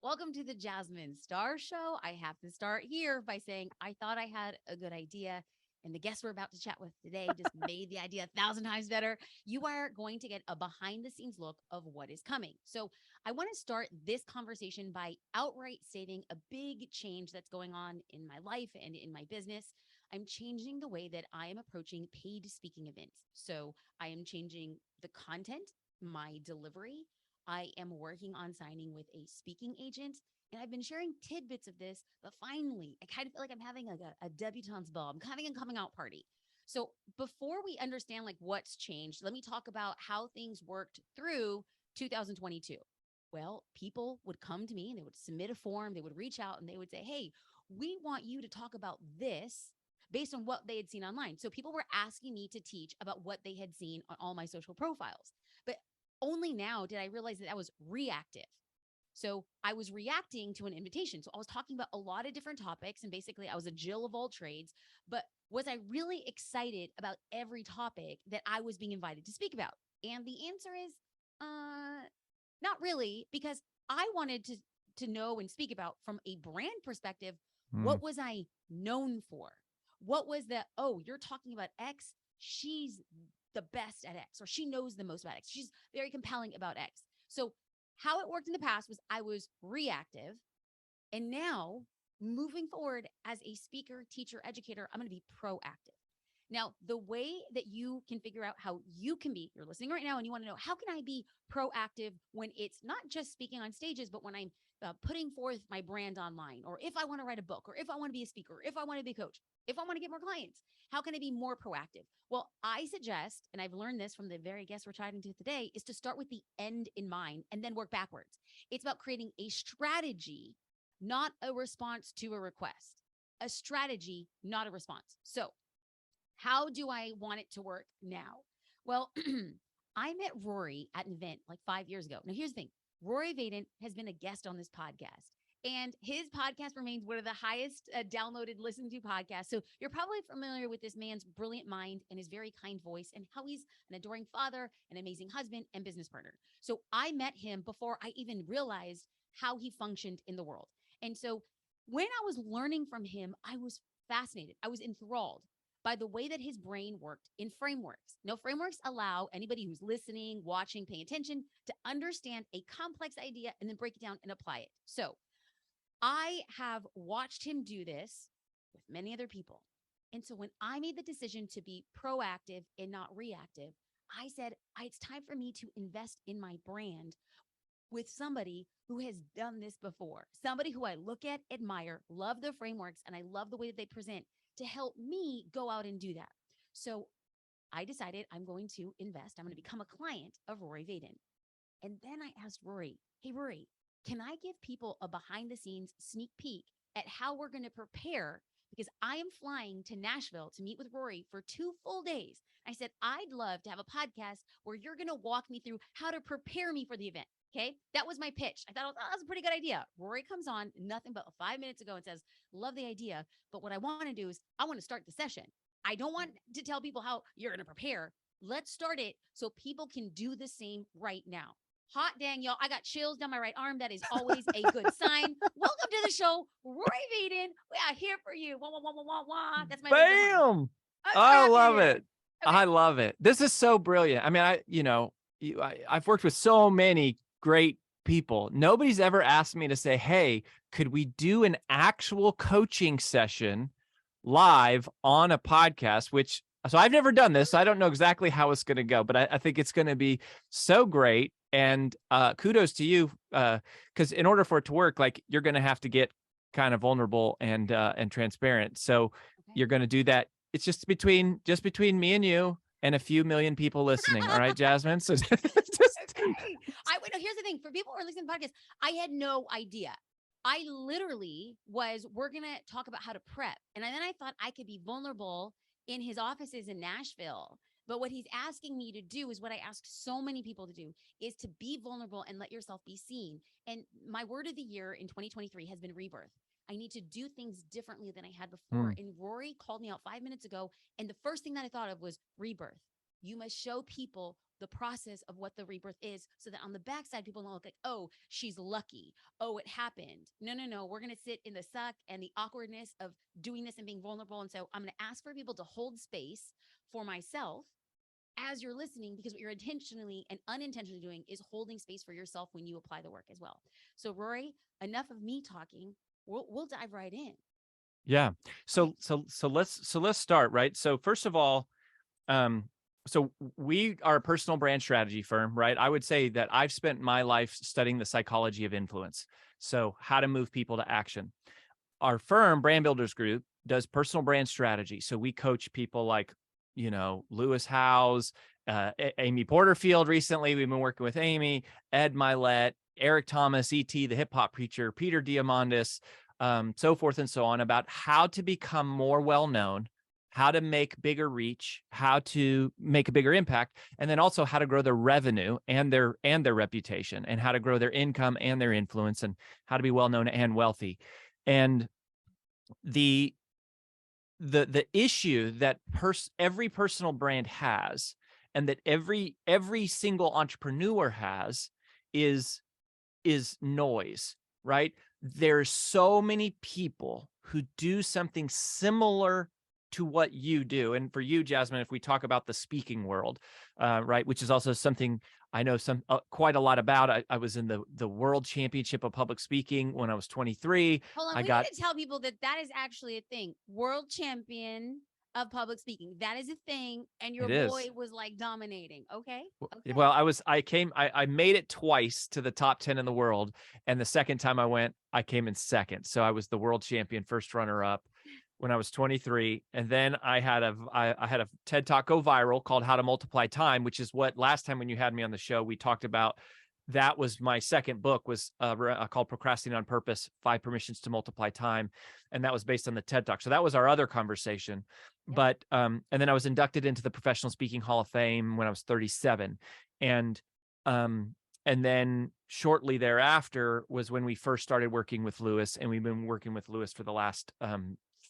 Welcome to the Jasmine Star Show. I have to start here by saying I thought I had a good idea, and the guest we're about to chat with today just made the idea 1,000 times better. You are going to get a behind the scenes look of what is coming. So, I want to start this conversation by outright stating a big change that's going on in my life and in my business. I'm changing the way that I am approaching paid speaking events. So, I am changing the content, my delivery. I am working on signing with a speaking agent. And I've been sharing tidbits of this, but finally, I kind of feel like I'm having like a debutante's ball. I'm having a coming out party. So before we understand like what's changed, let me talk about how things worked through 2022. Well, people would come to me and they would submit a form, they would reach out and they would say, "Hey, we want you to talk about this based on what they had seen online." So people were asking me to teach about what they had seen on all my social profiles. But only now did I realize that that was reactive. So I was reacting to an invitation. So I was talking about a lot of different topics, and basically I was a Jill of all trades. But was I really excited about every topic that I was being invited to speak about? And the answer is not really, because I wanted to know and speak about from a brand perspective, Mm. what was I known for? What was the, oh, you're talking about X? She's the best at X, or she knows the most about X. She's very compelling about X. So how it worked in the past was I was reactive. And now, moving forward as a speaker, teacher, educator, I'm going to be proactive. Now, the way that you can figure out how you can be, you're listening right now and you want to know, how can I be proactive when it's not just speaking on stages, but when I'm putting forth my brand online, or if I want to write a book, or if I want to be a speaker, or if I want to be a coach, if I want to get more clients, how can I be more proactive? Well, I suggest, and I've learned this from the very guest we're chatting to today, is to start with the end in mind and then work backwards. It's about creating a strategy, not a response to a request. A strategy, not a response. So, how do I want it to work now? Well, I met Rory at an event like 5 years ago. Now, here's the thing. Rory Vaden has been a guest on this podcast, and his podcast remains one of the highest downloaded, listened to podcasts. So you're probably familiar with this man's brilliant mind and his very kind voice, and how he's an adoring father, an amazing husband, and business partner. So I met him before I even realized how he functioned in the world. And so when I was learning from him, I was fascinated. I was enthralled by the way that his brain worked in frameworks. Now, frameworks allow anybody who's listening, watching, paying attention to understand a complex idea and then break it down and apply it. So I have watched him do this with many other people. And so when I made the decision to be proactive and not reactive, I said, it's time for me to invest in my brand with somebody who has done this before, somebody who I look at, admire, love their frameworks, and I love the way that they present, to help me go out and do that. So I decided I'm going to invest. I'm going to become a client of Rory Vaden. And then I asked Rory, "Hey, Rory, can I give people a behind the scenes sneak peek at how we're going to prepare? Because I am flying to Nashville to meet with Rory for 2 full days." I said, "I'd love to have a podcast where you're going to walk me through how to prepare me for the event." Okay. That was my pitch. I thought, oh, that was a pretty good idea. Rory comes on nothing but 5 minutes ago and says, "Love the idea. But what I want to do is I want to start the session. I don't want to tell people how you're going to prepare. Let's start it so people can do the same right now." Hot dang, y'all. I got chills down my right arm. That is always a good sign. Welcome to the show, Rory Vaden. We are here for you. Wah, wah, wah, wah, wah, wah. That's my big horn. Bam! I'm so I happy you're love here. it. Okay. I love it. This is so brilliant. I mean, I've worked with so many great people. Nobody's ever asked me to say, "Hey, could we do an actual coaching session live on a podcast?" So I've never done this. So I don't know exactly how it's going to go, but I think it's going to be so great. And kudos to you, because in order for it to work, like, you're going to have to get kind of vulnerable and transparent. So Okay. you're going to do that. It's just between me and you and a few million people listening. All right, Jasmine. So just Okay. Here's the thing, for people who are listening to the podcast, I had no idea. I literally we're going to talk about how to prep. And then I thought I could be vulnerable in his offices in Nashville. But what he's asking me to do is what I ask so many people to do, is to be vulnerable and let yourself be seen. And my word of the year in 2023 has been rebirth. I need to do things differently than I had before. Mm. And Rory called me out 5 minutes ago. And the first thing that I thought of was rebirth. You must show people the process of what the rebirth is so that on the backside, people don't look like, oh, she's lucky. Oh, it happened. No, no, no. We're going to sit in the suck and the awkwardness of doing this and being vulnerable. And so I'm going to ask for people to hold space for myself as you're listening, because what you're intentionally and unintentionally doing is holding space for yourself when you apply the work as well. So, Rory, enough of me talking. We'll dive right in. Yeah. Okay. So let's start, right? So first of all, um, so we are a personal brand strategy firm, right? I would say that I've spent my life studying the psychology of influence. So how to move people to action. Our firm, Brand Builders Group, does personal brand strategy. So we coach people like, Lewis Howes, Amy Porterfield. Recently, we've been working with Amy, Ed Milet, Eric Thomas, E.T., the hip hop preacher, Peter Diamandis, so forth and so on, about how to become more well-known, how to make bigger reach, how to make a bigger impact, and then also how to grow their revenue and their reputation, and how to grow their income and their influence, and how to be well-known and wealthy. And the issue that every personal brand has, and that every single entrepreneur has, is noise, right? There's so many people who do something similar to what you do. And for you, Jasmine, if we talk about the speaking world, right, which is also something I know quite a lot about. I was in the World Championship of Public Speaking when I was 23. Hold on. I We got need to tell people that that is actually a thing. World champion of public speaking. That is a thing. And your it boy is. was like dominating. Okay. Okay. Well, I made it twice to the top 10 in the world. And the second time I went, I came in second. So I was the world champion, first runner up when I was 23. And then I had a TED Talk go viral called How to Multiply Time, which is what last time when you had me on the show, we talked about. That was my second book, was called Procrastinating on Purpose, 5 Permissions to Multiply Time. And that was based on the TED Talk. So that was our other conversation. Yep. But and then I was inducted into the Professional Speaking Hall of Fame when I was 37. And then shortly thereafter was when we first started working with Lewis, and we've been working with Lewis for the last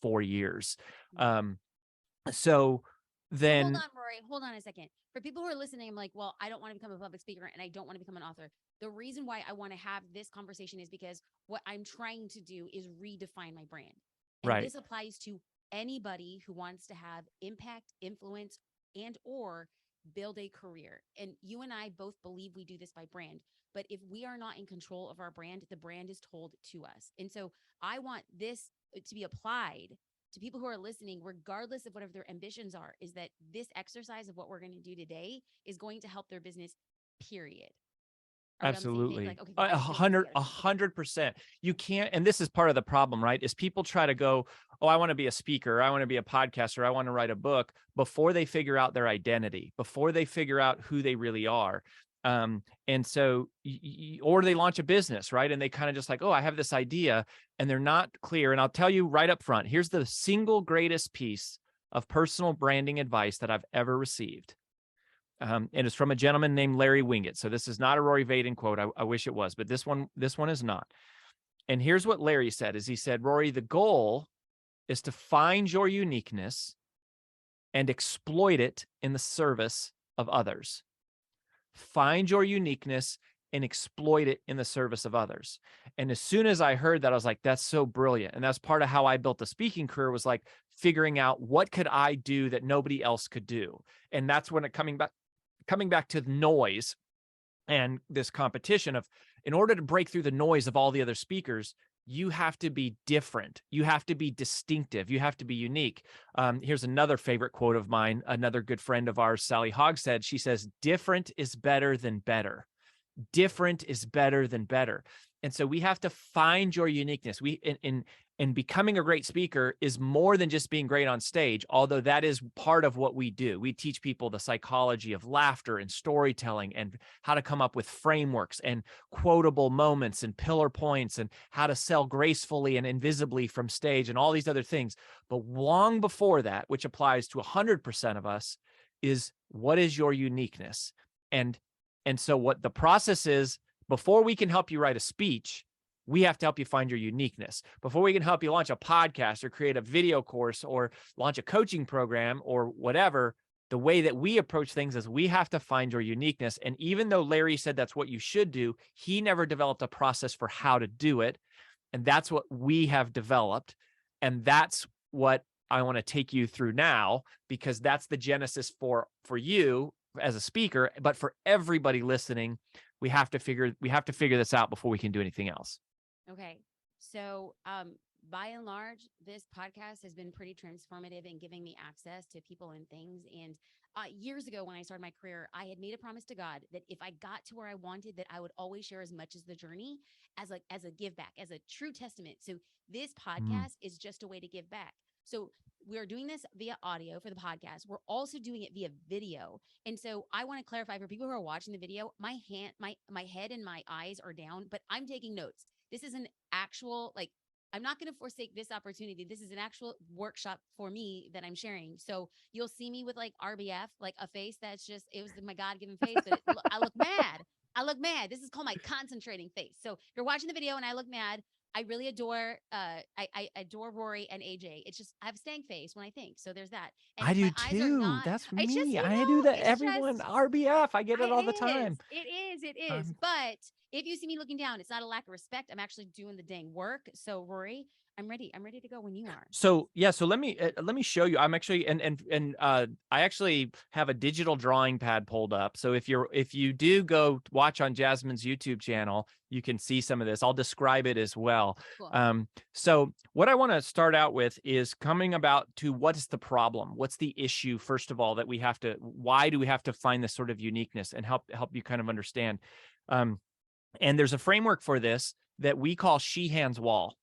4 years. So then hold on, Rory. Hold on a second. For people who are listening, I'm like, well, I don't want to become a public speaker and I don't want to become an author. The reason why I want to have this conversation is because what I'm trying to do is redefine my brand. And right. This applies to anybody who wants to have impact, influence, and or build a career. And you and I both believe we do this by brand. But if we are not in control of our brand, the brand is told to us. And so I want this to be applied to people who are listening, regardless of whatever their ambitions are, is that this exercise of what we're going to do today is going to help their business, period. Are we on the same page? Absolutely. Like, okay, cool, I just put it together. 100%. You can't, and this is part of the problem, right? Is people try to go, oh, I want to be a speaker, I want to be a podcaster, I want to write a book, before they figure out their identity, before they figure out who they really are. And so, or they launch a business, right? And they kind of just like, oh, I have this idea, and they're not clear. And I'll tell you right up front, here's the single greatest piece of personal branding advice that I've ever received. And it's from a gentleman named Larry Winget. So this is not a Rory Vaden quote. I wish it was, but this one is not. And here's what Larry said: is he said, Rory, the goal is to find your uniqueness and exploit it in the service of others. Find your uniqueness and exploit it in the service of others. And as soon as I heard that, I was like, that's so brilliant. And that's part of how I built the speaking career, was like figuring out what could I do that nobody else could do. And that's when coming back to the noise and this competition of, in order to break through the noise of all the other speakers, you have to be different. You have to be distinctive. You have to be unique. Here's another favorite quote of mine. Another good friend of ours, Sally Hogg, said, she says, different is better than better. Different is better than better. And so we have to find your uniqueness. In becoming a great speaker is more than just being great on stage, although that is part of what we do. We teach people the psychology of laughter and storytelling, and how to come up with frameworks and quotable moments and pillar points, and how to sell gracefully and invisibly from stage, and all these other things. But long before that, which applies to 100% of us, is what is your uniqueness? And so what the process is, before we can help you write a speech, we have to help you find your uniqueness. Before we can help you launch a podcast or create a video course or launch a coaching program or whatever, The way that we approach things is we have to find your uniqueness. And even though Larry said that's what you should do, he never developed a process for how to do it. And that's what we have developed. And that's what I want to take you through now, because that's the genesis for you as a speaker, but for everybody listening, we have to figure this out before we can do anything else. Okay. So, by and large, this podcast has been pretty transformative in giving me access to people and things. And years ago, when I started my career, I had made a promise to God that if I got to where I wanted, that I would always share as much as the journey as a give back, as a true testament. So this podcast is just a way to give back. So we're doing this via audio for the podcast. We're also doing it via video. And so I want to clarify for people who are watching the video, my head and my eyes are down, but I'm taking notes. This is an actual, like, I'm not going to forsake this opportunity. This is an actual workshop for me that I'm sharing. So you'll see me with like RBF, like a face that's just, it was my God-given face, but I look mad. I look mad. This is called my concentrating face. So if you're watching the video and I look mad, I really adore, I adore Rory and AJ. It's just, I have a stank face when I think. So there's that. And I if do my eyes are too. not, That's it's just, me. you I know, do that. it's Everyone, just, RBF. I get it all the time. It is. But if you see me looking down, it's not a lack of respect. I'm actually doing the dang work. So Rory, I'm ready. I'm ready to go when you are. So yeah, so let me show you. I'm actually I actually have a digital drawing pad pulled up. So if you do go watch on Jasmine's YouTube channel, you can see some of this. I'll describe it as well. Cool. So what I want to start out with is coming about to what is the problem? What's the issue, first of all, that we have to, why do we have to find this sort of uniqueness, and help you kind of understand. And there's a framework for this that we call Sheehan's Wall.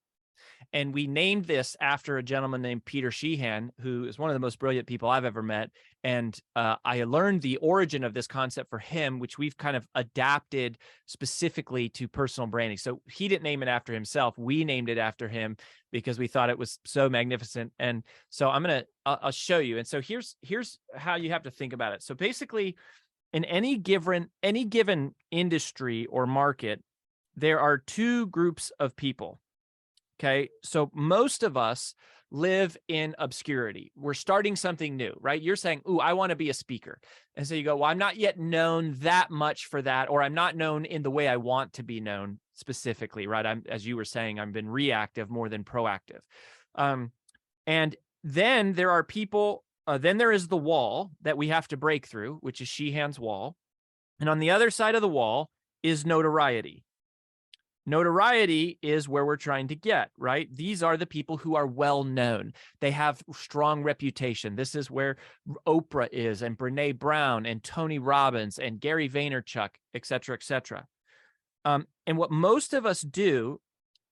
And we named this after a gentleman named Peter Sheehan, who is one of the most brilliant people I've ever met. And I learned the origin of this concept for him, which we've kind of adapted specifically to personal branding. So he didn't name it after himself. We named it after him because we thought it was so magnificent. And so I'll show you. And so here's how you have to think about it. So basically, in any given industry or market, there are two groups of people. Okay. So most of us live in obscurity. We're starting something new, right? You're saying, "Ooh, I want to be a speaker." And so you go, "Well, I'm not yet known that much for that, or I'm not known in the way I want to be known specifically," right? As you were saying, I've been reactive more than proactive. And then there are people, then there is the wall that we have to break through, which is Sheehan's Wall. And on the other side of the wall is notoriety. Notoriety is where we're trying to get, right? These are the people who are well known. They have strong reputation. This is where Oprah is, and Brene Brown, and Tony Robbins, and Gary Vaynerchuk, et cetera, et cetera. And what most of us do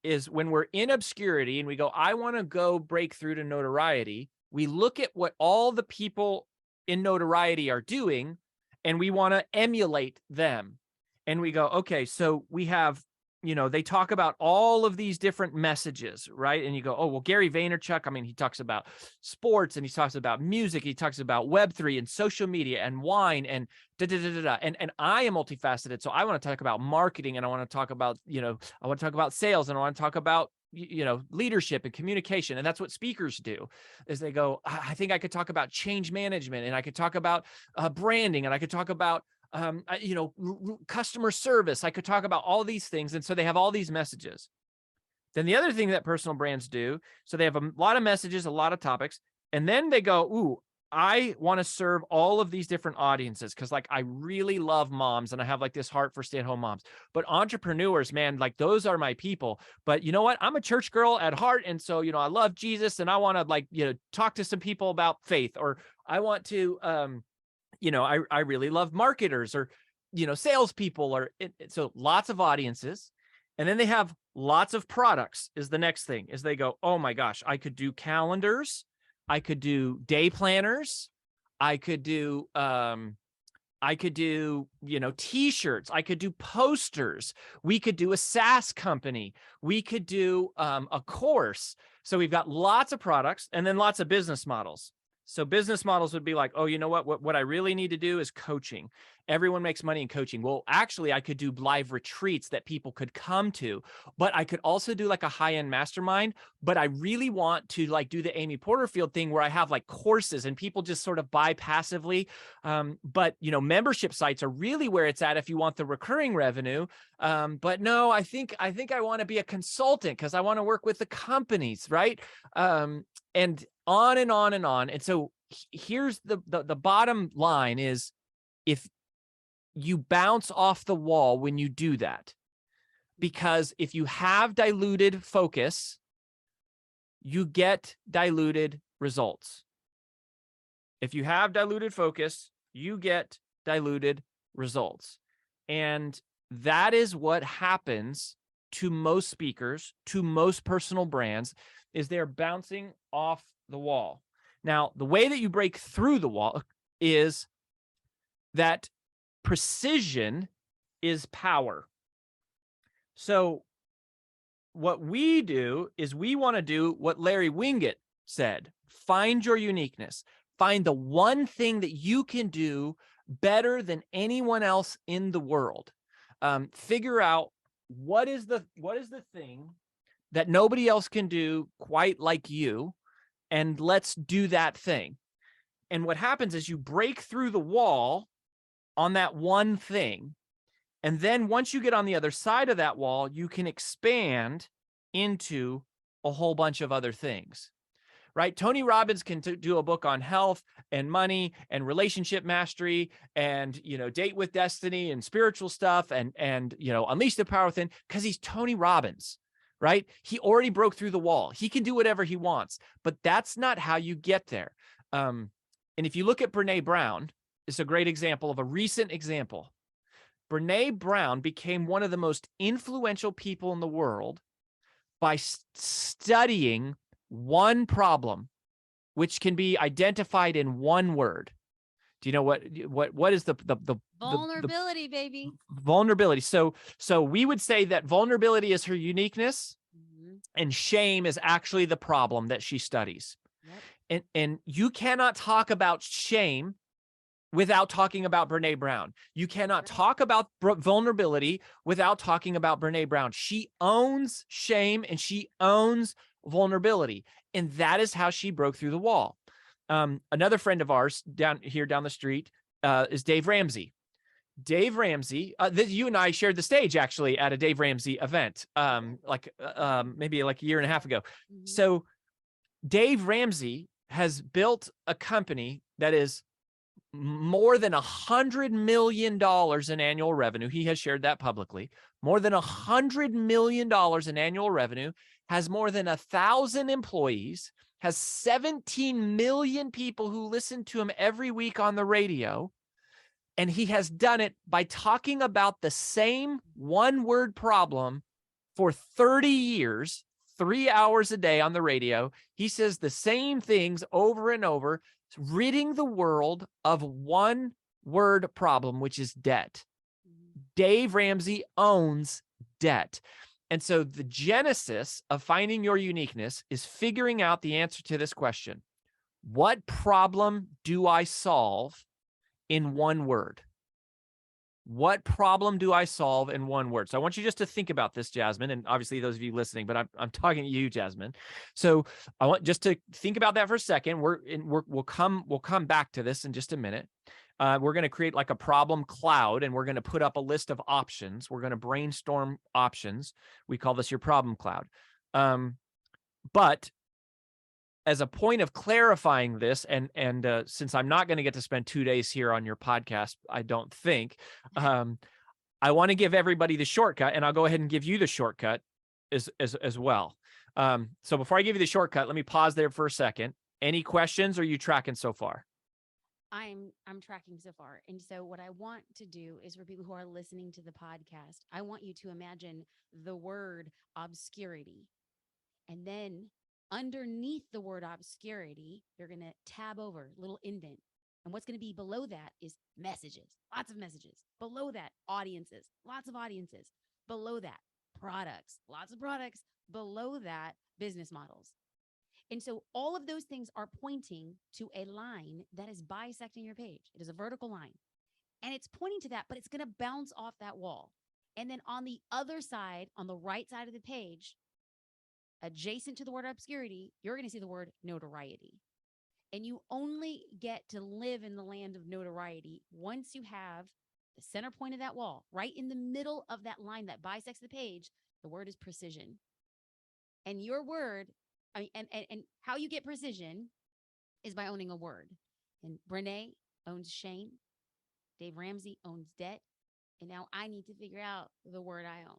is, when we're in obscurity and we go, "I want to go break through to notoriety," we look at what all the people in notoriety are doing, and we want to emulate them. And we go, okay, so we have, they talk about all of these different messages, right? And you go, "Oh, well, Gary Vaynerchuk, I mean, he talks about sports, and he talks about music, he talks about Web3 and social media and wine and da-da-da-da-da." And I am multifaceted. So I want to talk about marketing, and I want to talk about, I want to talk about sales, and I want to talk about, leadership and communication. And that's what speakers do, is they go, "I think I could talk about change management, and I could talk about branding, and I could talk about customer service. I could talk about all these things." And so they have all these messages. Then the other thing that personal brands do, so they have a lot of messages, a lot of topics, and then they go, "Ooh, I want to serve all of these different audiences, because like I really love moms, and I have like this heart for stay-at-home moms. But entrepreneurs, man, like those are my people. But you know what? I'm a church girl at heart, and so I love Jesus, and I want to talk to some people about faith, or I want to I really love marketers, or salespeople, or so lots of audiences." And then they have lots of products is the next thing, is they go, "Oh my gosh, I could do calendars, I could do day planners, I could do t-shirts, I could do posters, we could do a SaaS company, we could do a course." So we've got lots of products, and then lots of business models. So business models would be like, oh, you know what I really need to do is coaching. Everyone makes money in coaching. Well, actually, I could do live retreats that people could come to, but I could also do like a high-end mastermind. But I really want to like do the Amy Porterfield thing where I have like courses and people just sort of buy passively. But membership sites are really where it's at if you want the recurring revenue. But no, I think I want to be a consultant because I want to work with the companies, right? And on and on and on. And so here's the bottom line is, if you bounce off the wall when you do that, because if you have diluted focus, you get diluted results. If you have diluted focus, you get diluted results. And that is what happens to most speakers, to most personal brands, is they're bouncing off the wall. Now, the way that you break through the wall is that precision is power. So what we do is we want to do what Larry Winget said: find your uniqueness. Find the one thing that you can do better than anyone else in the world. Figure out what is the thing that nobody else can do quite like you, and let's do that thing. And what happens is you break through the wall on that one thing. And then once you get on the other side of that wall, you can expand into a whole bunch of other things, right? Tony Robbins can do a book on health and money and relationship mastery and, date with destiny and spiritual stuff and unleash the power within, because he's Tony Robbins, right? He already broke through the wall. He can do whatever he wants, but that's not how you get there. And if you look at Brene Brown, it's a great example of a recent example. Brene Brown became one of the most influential people in the world by studying one problem, which can be identified in one word. Do you know what is the vulnerability, baby? Vulnerability. So we would say that vulnerability is her uniqueness, and shame is actually the problem that she studies. Yep. And you cannot talk about shame without talking about Brene Brown. You cannot talk about vulnerability without talking about Brene Brown. She owns shame and she owns vulnerability. And that is how she broke through the wall. Another friend of ours down the street is Dave Ramsey. Dave Ramsey, you and I shared the stage actually at a Dave Ramsey event, maybe like a year and a half ago. Mm-hmm. So Dave Ramsey has built a company that is more than $100 million in annual revenue. He has shared that publicly. More than $100 million in annual revenue, has more than 1,000 employees, has 17 million people who listen to him every week on the radio. And he has done it by talking about the same one-word problem for 30 years, 3 hours a day on the radio. He says the same things over and over, ridding the world of one word problem, which is debt. Dave Ramsey owns debt. And so the genesis of finding your uniqueness is figuring out the answer to this question: what problem do I solve in one word? What problem do I solve in one word? So I want you just to think about this, Jasmine, and obviously those of you listening, but I'm talking to you, Jasmine. So I want just to think about that for a second. We'll come back to this in just a minute. We're going to create like a problem cloud, and we're going to put up a list of options. We're going to brainstorm options. We call this your problem cloud. But as a point of clarifying this, and since I'm not going to get to spend 2 days here on your podcast, I don't think, I want to give everybody the shortcut, and I'll go ahead and give you the shortcut as well. So before I give you the shortcut, let me pause there for a second. Any questions? Or are you tracking so far? I'm tracking so far. And so what I want to do is, for people who are listening to the podcast, I want you to imagine the word obscurity. And then underneath the word obscurity, you're going to tab over, little indent. And what's going to be below that is messages, lots of messages. Below that, audiences, lots of audiences. Below that, products, lots of products. Below that, business models. And so all of those things are pointing to a line that is bisecting your page. It is a vertical line. And it's pointing to that, but it's going to bounce off that wall. And then on the other side, on the right side of the page, adjacent to the word obscurity, you're going to see the word notoriety. And you only get to live in the land of notoriety once you have the center point of that wall, right in the middle of that line that bisects the page. The word is precision. And your word, and how you get precision is by owning a word. And Brene owns shame. Dave Ramsey owns debt. And now I need to figure out the word I own.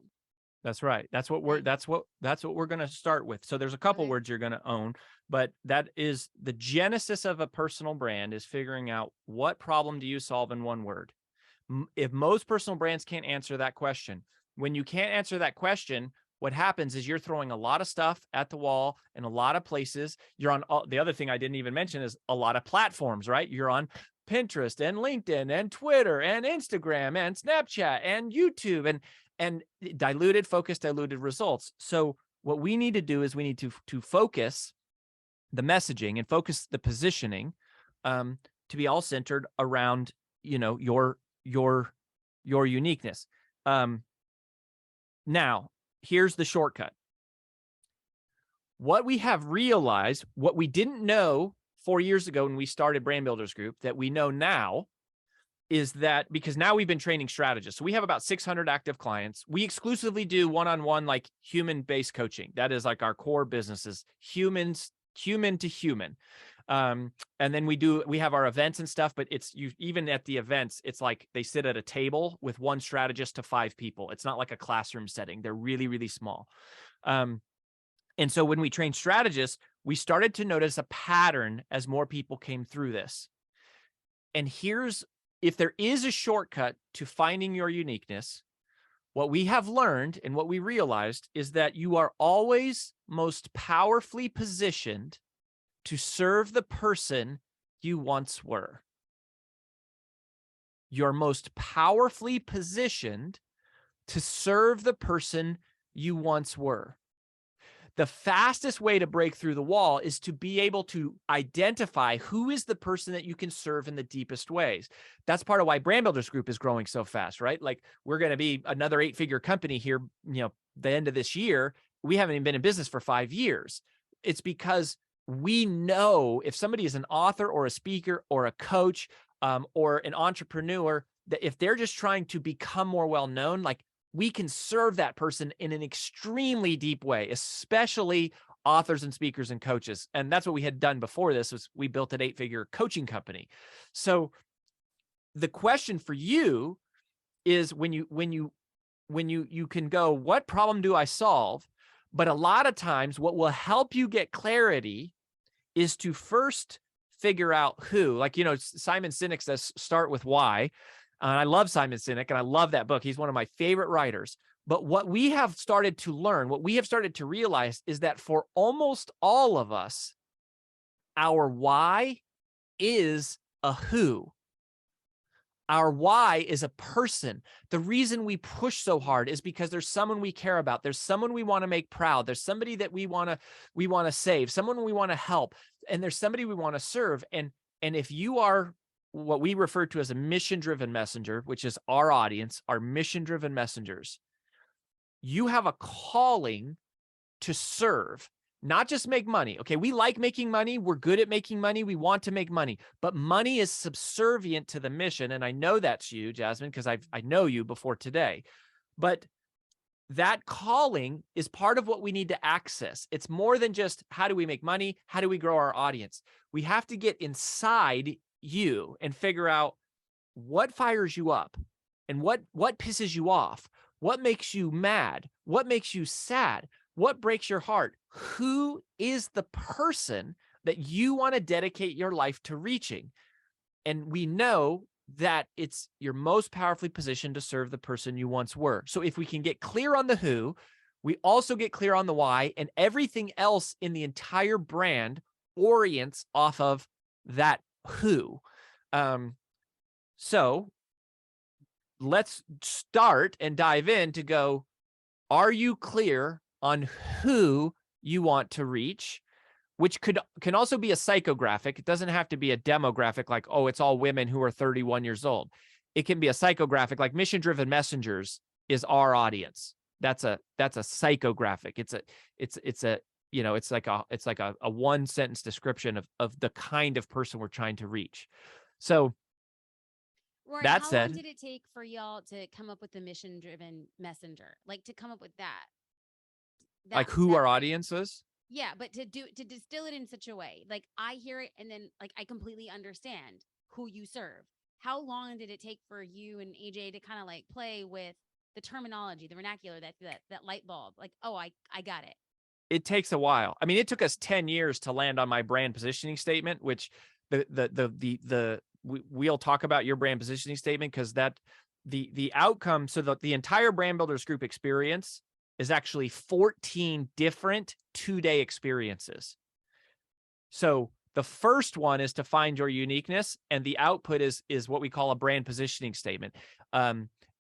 That's right. That's what we're going to start with. So there's a couple words you're going to own, but that is the genesis of a personal brand, is figuring out what problem do you solve in one word. If most personal brands can't answer that question, when you can't answer that question, what happens is you're throwing a lot of stuff at the wall in a lot of places. You're on the other thing I didn't even mention is a lot of platforms, right? You're on Pinterest and LinkedIn and Twitter and Instagram and Snapchat and YouTube and diluted focus, diluted results. So what we need to do is we need to focus the messaging and focus the positioning to be all centered around, your uniqueness. Now, here's the shortcut. What we have realized, what we didn't know 4 years ago when we started Brand Builders Group, that we know now, is that because now we've been training strategists. So we have about 600 active clients. We exclusively do one-on-one, like human-based coaching. That is like our core businesses, human to human. And then we have our events and stuff, but even at the events, it's like they sit at a table with one strategist to 5 people. It's not like a classroom setting. They're really, really small. And so when we train strategists, we started to notice a pattern as more people came through this. And if there is a shortcut to finding your uniqueness, what we have learned and what we realized is that you are always most powerfully positioned to serve the person you once were. You're most powerfully positioned to serve the person you once were. The fastest way to break through the wall is to be able to identify who is the person that you can serve in the deepest ways. That's part of why Brand Builders Group is growing so fast, right? Like, we're going to be another 8-figure company here, the end of this year. We haven't even been in business for 5 years. It's because we know if somebody is an author or a speaker or a coach or an entrepreneur, that if they're just trying to become more well-known, like, we can serve that person in an extremely deep way, especially authors and speakers and coaches. And that's what we had done before this, was we built an 8-figure coaching company. So the question for you is, when you can go, what problem do I solve? But a lot of times what will help you get clarity is to first figure out who. Like, Simon Sinek says, start with why. I love Simon Sinek, and I love that book. He's one of my favorite writers. But what we have started to learn, what we have started to realize, is that for almost all of us, our why is a who. Our why is a person. The reason we push so hard is because there's someone we care about. There's someone we want to make proud. There's somebody that we want to save, someone we want to help, and there's somebody we want to serve. And if you are what we refer to as a mission-driven messenger, which is our audience, our mission-driven messengers, you have a calling to serve, not just make money. Okay, we like making money. We're good at making money. We want to make money, but money is subservient to the mission. And I know that's you, Jasmine, because I know you before today. But that calling is part of what we need to access. It's more than just how do we make money? How do we grow our audience? We have to get inside you and figure out what fires you up and what pisses you off, what makes you mad, what makes you sad, what breaks your heart. Who is the person that you want to dedicate your life to reaching? And we know that you're most powerfully positioned to serve the person you once were. So if we can get clear on the who, we also get clear on the why, and everything else in the entire brand orients off of that who. So let's start and dive in to go, are you clear on who you want to reach? which can also be a psychographic. It doesn't have to be a demographic like, oh, it's all women who are 31 years old. It can be a psychographic like mission driven messengers is our audience. That's a psychographic. It's a it's like a one sentence description of the kind of person we're trying to reach. So Rory, that how long said, did it take for y'all to come up with the mission driven messenger? Like to come up with like who our phrase? audience is. Yeah, but to distill it in such a way, like I hear it and then like I completely understand who you serve. How long did it take for you and AJ to kind of like play with the terminology, the vernacular, that light bulb? Like, oh, I got it. It takes a while. I mean, it took us 10 years to land on my brand positioning statement, which we'll talk about your brand positioning statement because that the outcome. So the entire brand builders group experience is actually 14 different 2-day experiences. So the first one is to find your uniqueness, and the output is what we call a brand positioning statement.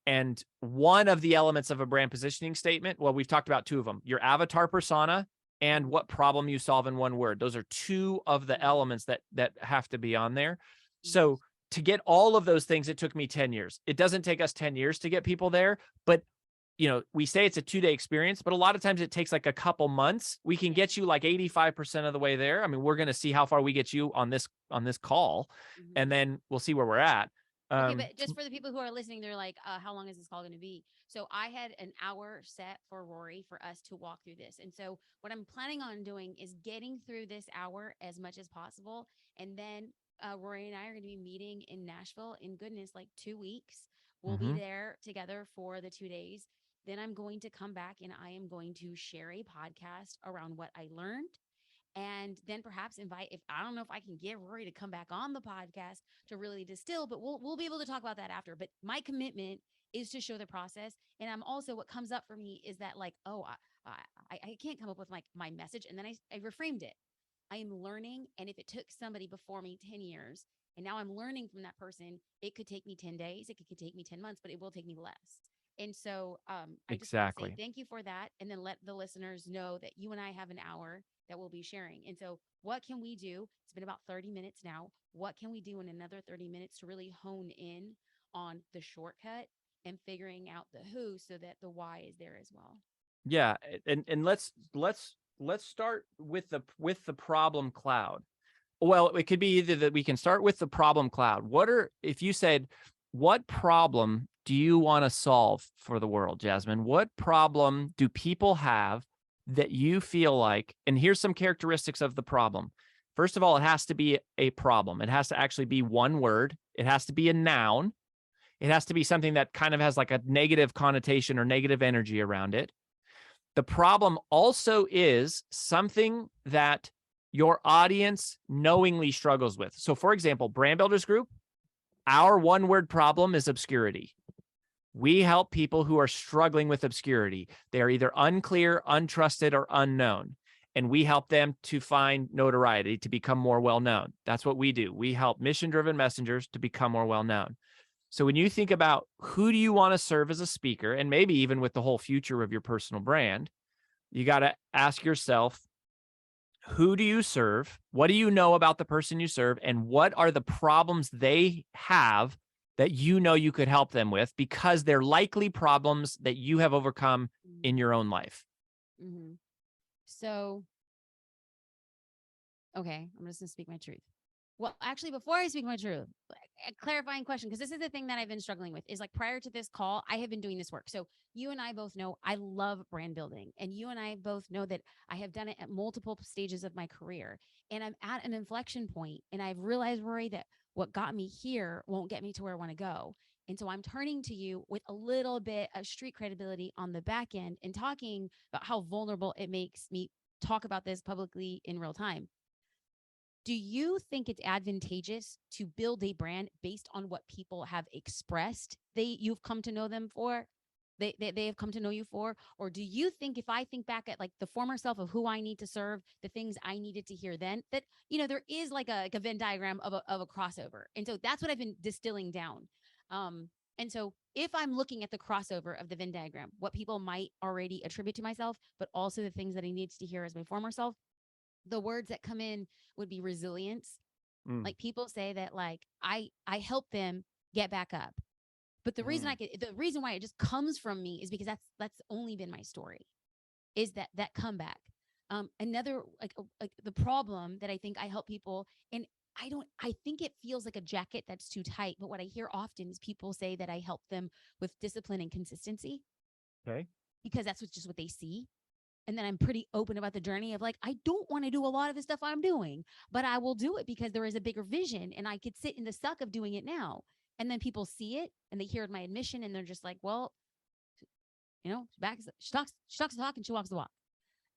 And one of the elements of a brand positioning statement, well, we've talked about two of them, your avatar persona and what problem you solve in one word. Those are two of the elements that have to be on there. So to get all of those things, it took me 10 years. It doesn't take us 10 years to get people there, but we say it's a 2-day experience, but a lot of times it takes like a couple months. We can get you like 85% of the way there. I mean, we're going to see how far we get you on this call, and then we'll see where we're at. Okay, but just for the people who are listening, they're like, how long is this call going to be? So I had an hour set for Rory for us to walk through this. And so what I'm planning on doing is getting through this hour as much as possible. And then Rory and I are going to be meeting in Nashville in goodness, like 2 weeks. We'll be there together for the 2 days. Then I'm going to come back and I am going to share a podcast around what I learned, and then perhaps invite, if I don't know if I can get Rory to come back on the podcast to really distill, but we'll be able to talk about that after. But my commitment is to show the process. And I'm also, what comes up for me is that like, oh, I can't come up with like my message. And then I reframed it. I am learning. And if it took somebody before me 10 years and now I'm learning from that person, it could take me 10 days. It could take me 10 months, but it will take me less. And so I just want to say thank you for that. And then let the listeners know that you and I have an hour that we'll be sharing. And so what can we do? It's been about 30 minutes now. What can we do in another 30 minutes to really hone in on the shortcut and figuring out the who so that the why is there as well? Yeah. And let's start with the problem cloud. Well, it could be either that we can start with the problem cloud. If you said, what problem do you want to solve for the world, Jasmine? What problem do people have that you feel like, and here's some characteristics of the problem. First of all, it has to be a problem. It has to actually be one word. It has to be a noun. It has to be something that kind of has like a negative connotation or negative energy around it. The problem also is something that your audience knowingly struggles with. So for example, Brand Builders Group, our one word problem is obscurity. We help people who are struggling with obscurity. They are either unclear, untrusted, or unknown. And we help them to find notoriety, to become more well-known. That's what we do. We help mission-driven messengers to become more well-known. So when you think about who do you want to serve as a speaker, and maybe even with the whole future of your personal brand, you got to ask yourself, who do you serve? What do you know about the person you serve? And what are the problems they have that you know you could help them with, because they're likely problems that you have overcome in your own life? So, okay, I'm just going to speak my truth. Well, actually, before I speak my truth, a clarifying question, because this is the thing that I've been struggling with, is like prior to this call, I have been doing this work. So you and I both know I love brand building, and you and I both know that I have done it at multiple stages of my career, and I'm at an inflection point, and I've realized, Rory, that what got me here won't get me to where I want to go. And so I'm turning to you with a little bit of street credibility on the back end and talking about how vulnerable it makes me talk about this publicly in real time. Do you think it's advantageous to build a brand based on what people have expressed you've come to know them for? They have come to know you for? Or do you think, if I think back at like the former self of who I need to serve, the things I needed to hear then, that, there is like a Venn diagram of a crossover. And so that's what I've been distilling down. And so if I'm looking at the crossover of the Venn diagram, what people might already attribute to myself, but also the things that I needed to hear as my former self, the words that come in would be resilience. Mm, Like people say that like I help them get back up. But the reason mm. the reason why it just comes from me is because that's only been my story, is that comeback. Another like the problem that I think I help people, and I think it feels like a jacket that's too tight, but what I hear often is people say that I help them with discipline and consistency Okay. because that's just what they see. And then I'm pretty open about the journey of like, I don't want to do a lot of the stuff I'm doing, but I will do it because there is a bigger vision and I could sit in the suck of doing it now. And then people see it and they hear my admission and they're just like, well, she talks the talk and she walks the walk.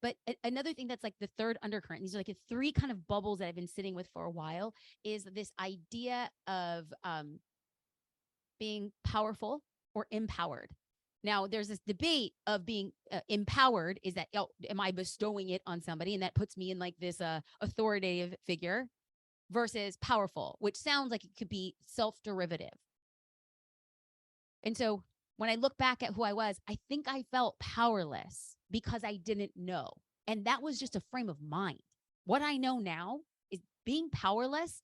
But another thing that's like the third undercurrent, these are like the three kind of bubbles that I've been sitting with for a while, is this idea of being powerful or empowered. Now, there's this debate of being empowered. Is that, am I bestowing it on somebody? And that puts me in like this authoritative figure versus powerful, which sounds like it could be self-derivative. And so when I look back at who I was, I think I felt powerless because I didn't know. And that was just a frame of mind. What I know now is being powerless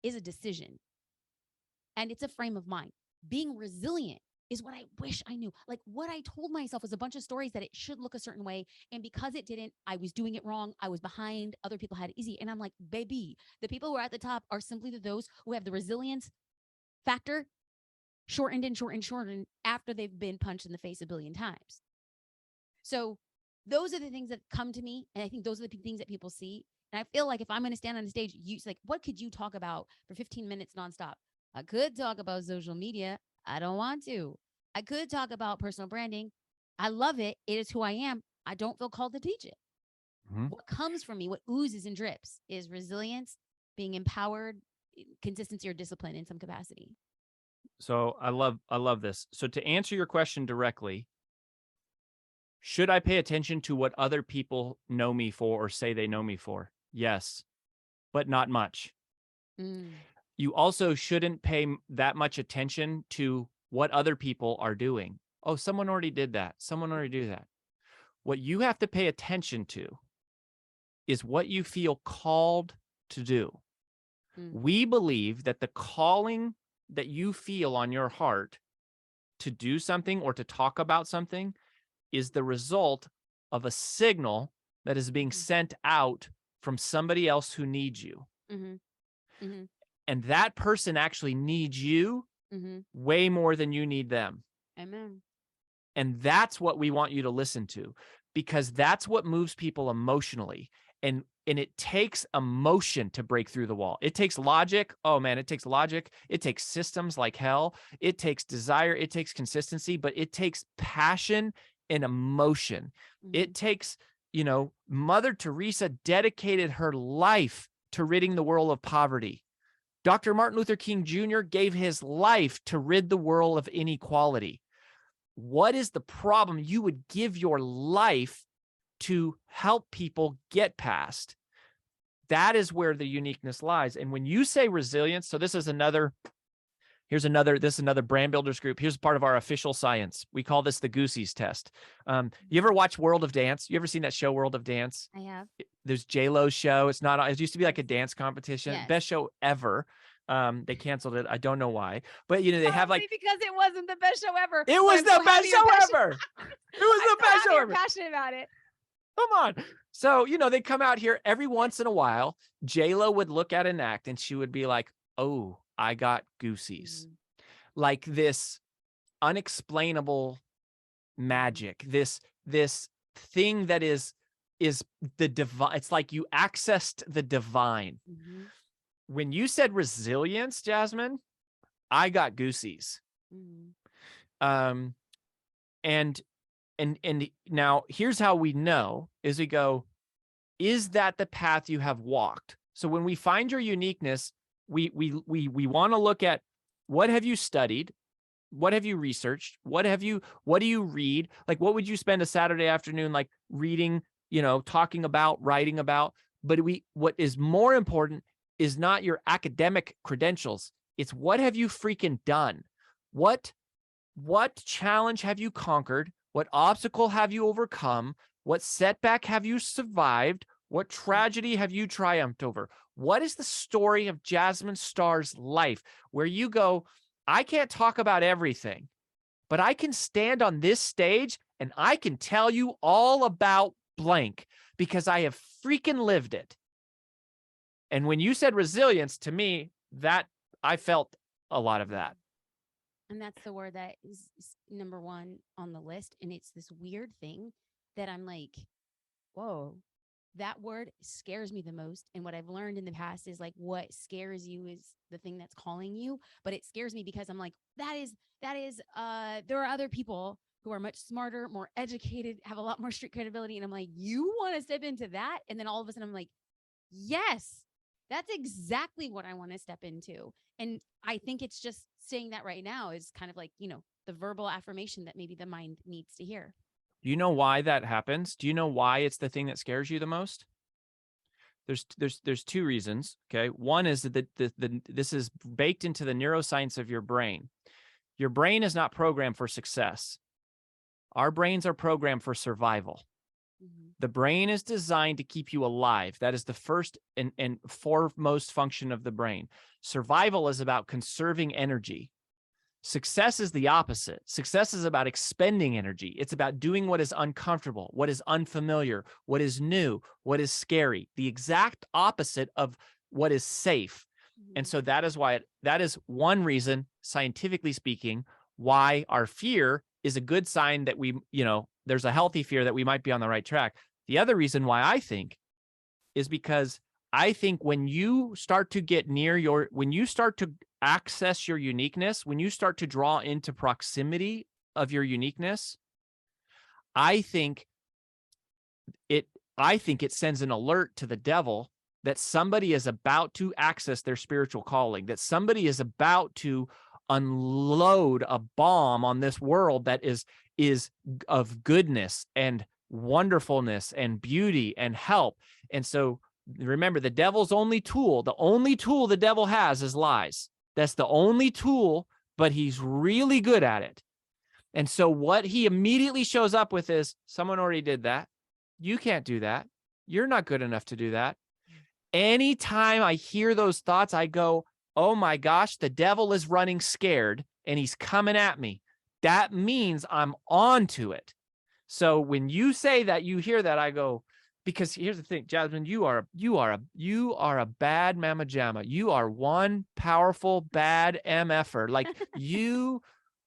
is a decision. And it's a frame of mind. Being resilient is what I wish I knew. Like what I told myself was a bunch of stories that it should look a certain way. And because it didn't, I was doing it wrong. I was behind. Other people had it easy. And I'm like, baby, the people who are at the top are simply those who have the resilience factor shortened and shortened and shortened after they've been punched in the face a billion times. So those are the things that come to me. And I think those are the things that people see. And I feel like if I'm going to stand on the stage, like, what could you talk about for 15 minutes nonstop? I could talk about social media. I don't want to. I could talk about personal branding. I love it. It is who I am. I don't feel called to teach it. Mm-hmm. What comes from me, what oozes and drips, is resilience, being empowered, consistency or discipline in some capacity. So I love this. So to answer your question directly, should I pay attention to what other people know me for or say they know me for? Yes, but not much. You also shouldn't pay that much attention to what other people are doing. Oh, someone already did that. Someone already did that. What you have to pay attention to is what you feel called to do. We believe that the calling that you feel on your heart to do something or to talk about something is the result of a signal that is being sent out from somebody else who needs you. And that person actually needs you way more than you need them. Amen. And that's what we want you to listen to, because that's what moves people emotionally. And it takes emotion to break through the wall. It takes logic. Oh man, it takes logic. It takes systems like hell. It takes desire. It takes consistency, but it takes passion and emotion. It takes, Mother Teresa dedicated her life to ridding the world of poverty. Dr. Martin Luther King Jr. gave his life to rid the world of inequality. What is the problem you would give your life to help people get past? That is where the uniqueness lies. And when you say resilience, so this is another brand builders group. Here's part of our official science. We call this the Goosey's test. You ever watch World of Dance? You ever seen that show, World of Dance? I have. There's J-Lo's show. It used to be like a dance competition. Yes. Best show ever. They canceled it. I don't know why, but they have like, because it wasn't the best show ever. It was the best show ever. It was the best show ever. I'm passionate about it. Come on. So, they come out here every once in a while. J-Lo would look at an act and she would be like, oh, I got goosies. Like this unexplainable magic, this thing that is the divine. It's like you accessed the divine. When you said resilience, Jasmine, I got goosies. And now here's how we know is we go, is that the path you have walked? So when we find your uniqueness, we want to look at, what have you studied? What have you researched? What do you read? Like, what would you spend a Saturday afternoon like reading, talking about, writing about? But what is more important is not your academic credentials. It's what have you freaking done? What challenge have you conquered? What obstacle have you overcome? What setback have you survived? What tragedy have you triumphed over? What is the story of Jasmine Star's life where you go, I can't talk about everything, but I can stand on this stage and I can tell you all about blank because I have freaking lived it. And when you said resilience, to me, that I felt a lot of that. And that's the word that is number one on the list. And it's this weird thing that I'm like, whoa, that word scares me the most. And what I've learned in the past is like what scares you is the thing that's calling you. But it scares me because I'm like, there are other people who are much smarter, more educated, have a lot more street credibility. And I'm like, you want to step into that? And then all of a sudden I'm like, yes, that's exactly what I want to step into. And I think it's just saying that right now is kind of like, the verbal affirmation that maybe the mind needs to hear. Do you know why that happens? Do you know why it's the thing that scares you the most? There's two reasons. Okay. One is that this is baked into the neuroscience of your brain. Your brain is not programmed for success. Our brains are programmed for survival. Mm-hmm. The brain is designed to keep you alive. That is the first and foremost function of the brain. Survival is about conserving energy. Success is the opposite. Success is about expending energy. It's about doing what is uncomfortable, what is unfamiliar, what is new, what is scary, the exact opposite of what is safe. Mm-hmm. And so that is one reason, scientifically speaking, why our fear is a good sign that there's a healthy fear that we might be on the right track. The other reason why I think is because I think when you start to get when you start to access your uniqueness, when you start to draw into proximity of your uniqueness, I think it sends an alert to the devil that somebody is about to access their spiritual calling, that somebody is about to unload a bomb on this world that is of goodness and wonderfulness and beauty and help. And so remember, the devil's the only tool the devil has is lies. That's the only tool, but he's really good at it. And so what he immediately shows up with is, someone already did that. You can't do that. You're not good enough to do that. Anytime I hear those thoughts, I go, oh my gosh, the devil is running scared and he's coming at me. That means I'm on to it. So when you say that, you hear that, I go, because here's the thing, Jasmine, you are a bad mama jamma. You are one powerful bad MFer. Like you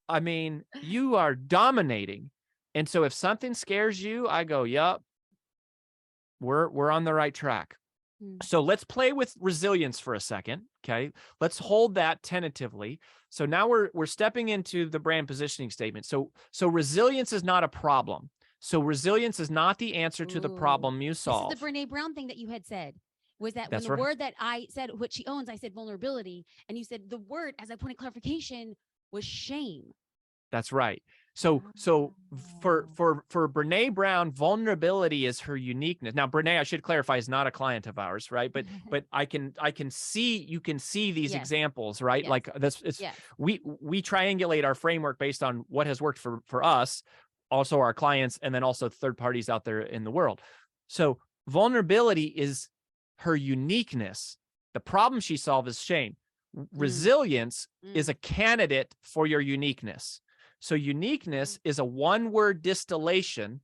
are dominating. And so if something scares you, I go, yup, we're on the right track. So let's play with resilience for a second. Okay. Let's hold that tentatively. So now we're stepping into the brand positioning statement. So resilience is not a problem. So resilience is not the answer to the problem you solve. This is the Brene Brown thing that you had said, was that That's when the right. word that I said, what she owns, I said vulnerability. And you said the word, as I pointed clarification, was shame. That's right. So for Brene Brown, vulnerability is her uniqueness. Now, Brene, I should clarify, is not a client of ours, right? But I can see, you can see these examples, right? Yes. Like this, we triangulate our framework based on what has worked for us, also our clients, and then also third parties out there in the world. So vulnerability is her uniqueness. The problem she solved is shame. Resilience is a candidate for your uniqueness. So uniqueness is a one-word distillation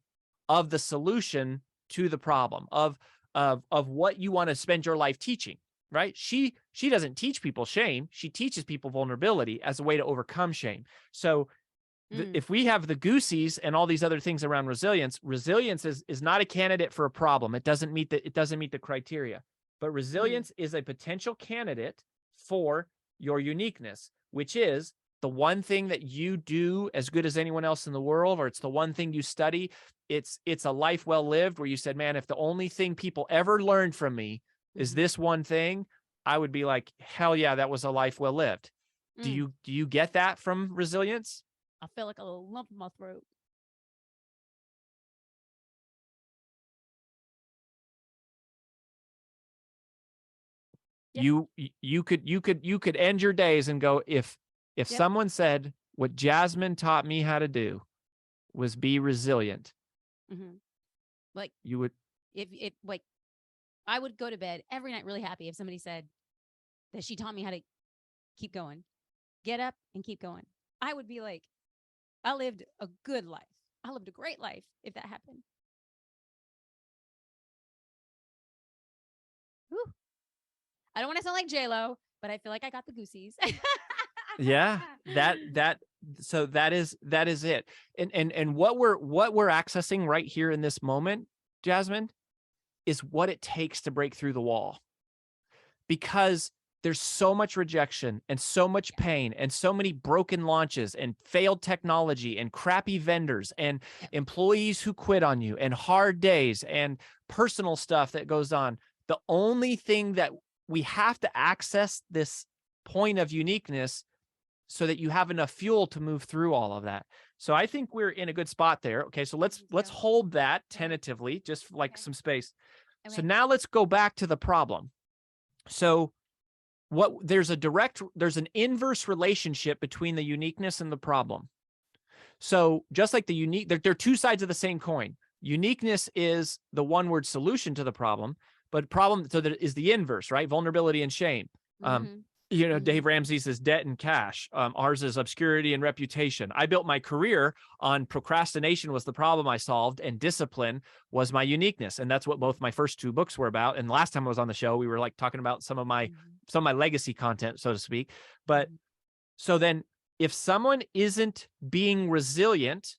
of the solution to the problem of what you want to spend your life teaching, right? She doesn't teach people shame. She teaches people vulnerability as a way to overcome shame. So if we have the goosies and all these other things around resilience is not a candidate for a problem. It doesn't meet the criteria. But resilience is a potential candidate for your uniqueness, which is the one thing that you do as good as anyone else in the world, or it's the one thing you study. It's a life well lived where you said, man, if the only thing people ever learned from me is this one thing, I would be like, hell yeah, that was a life well lived. Do you get that from resilience? I feel like a little lump in my throat. You could end your days and go, if someone said what Jasmine taught me how to do was be resilient, Like you would. if like I would go to bed every night really happy if somebody said that she taught me how to keep going, get up and keep going. I would be like, I lived a good life. I lived a great life if that happened. Whew. I don't want to sound like J-Lo, but I feel like I got the goosies. Yeah, so that is it. And what we're accessing right here in this moment, Jasmine, is what it takes to break through the wall. Because there's so much rejection and so much pain and so many broken launches and failed technology and crappy vendors and employees who quit on you and hard days and personal stuff that goes on. The only thing that we have to access this point of uniqueness so that you have enough fuel to move through all of that. So I think we're in a good spot there. Okay, so let's hold that tentatively, just like some space. So now let's go back to the problem. So there's an inverse relationship between the uniqueness and the problem. So just like the unique, they're two sides of the same coin. Uniqueness is the one word solution to the problem, but problem, so that is the inverse, right? Vulnerability and shame. Dave Ramsey says debt and cash. Ours is obscurity and reputation. I built my career on procrastination was the problem I solved, and discipline was my uniqueness. And that's what both my first two books were about. And last time I was on the show, we were like talking about some of my legacy content, so to speak. But so then if someone isn't being resilient,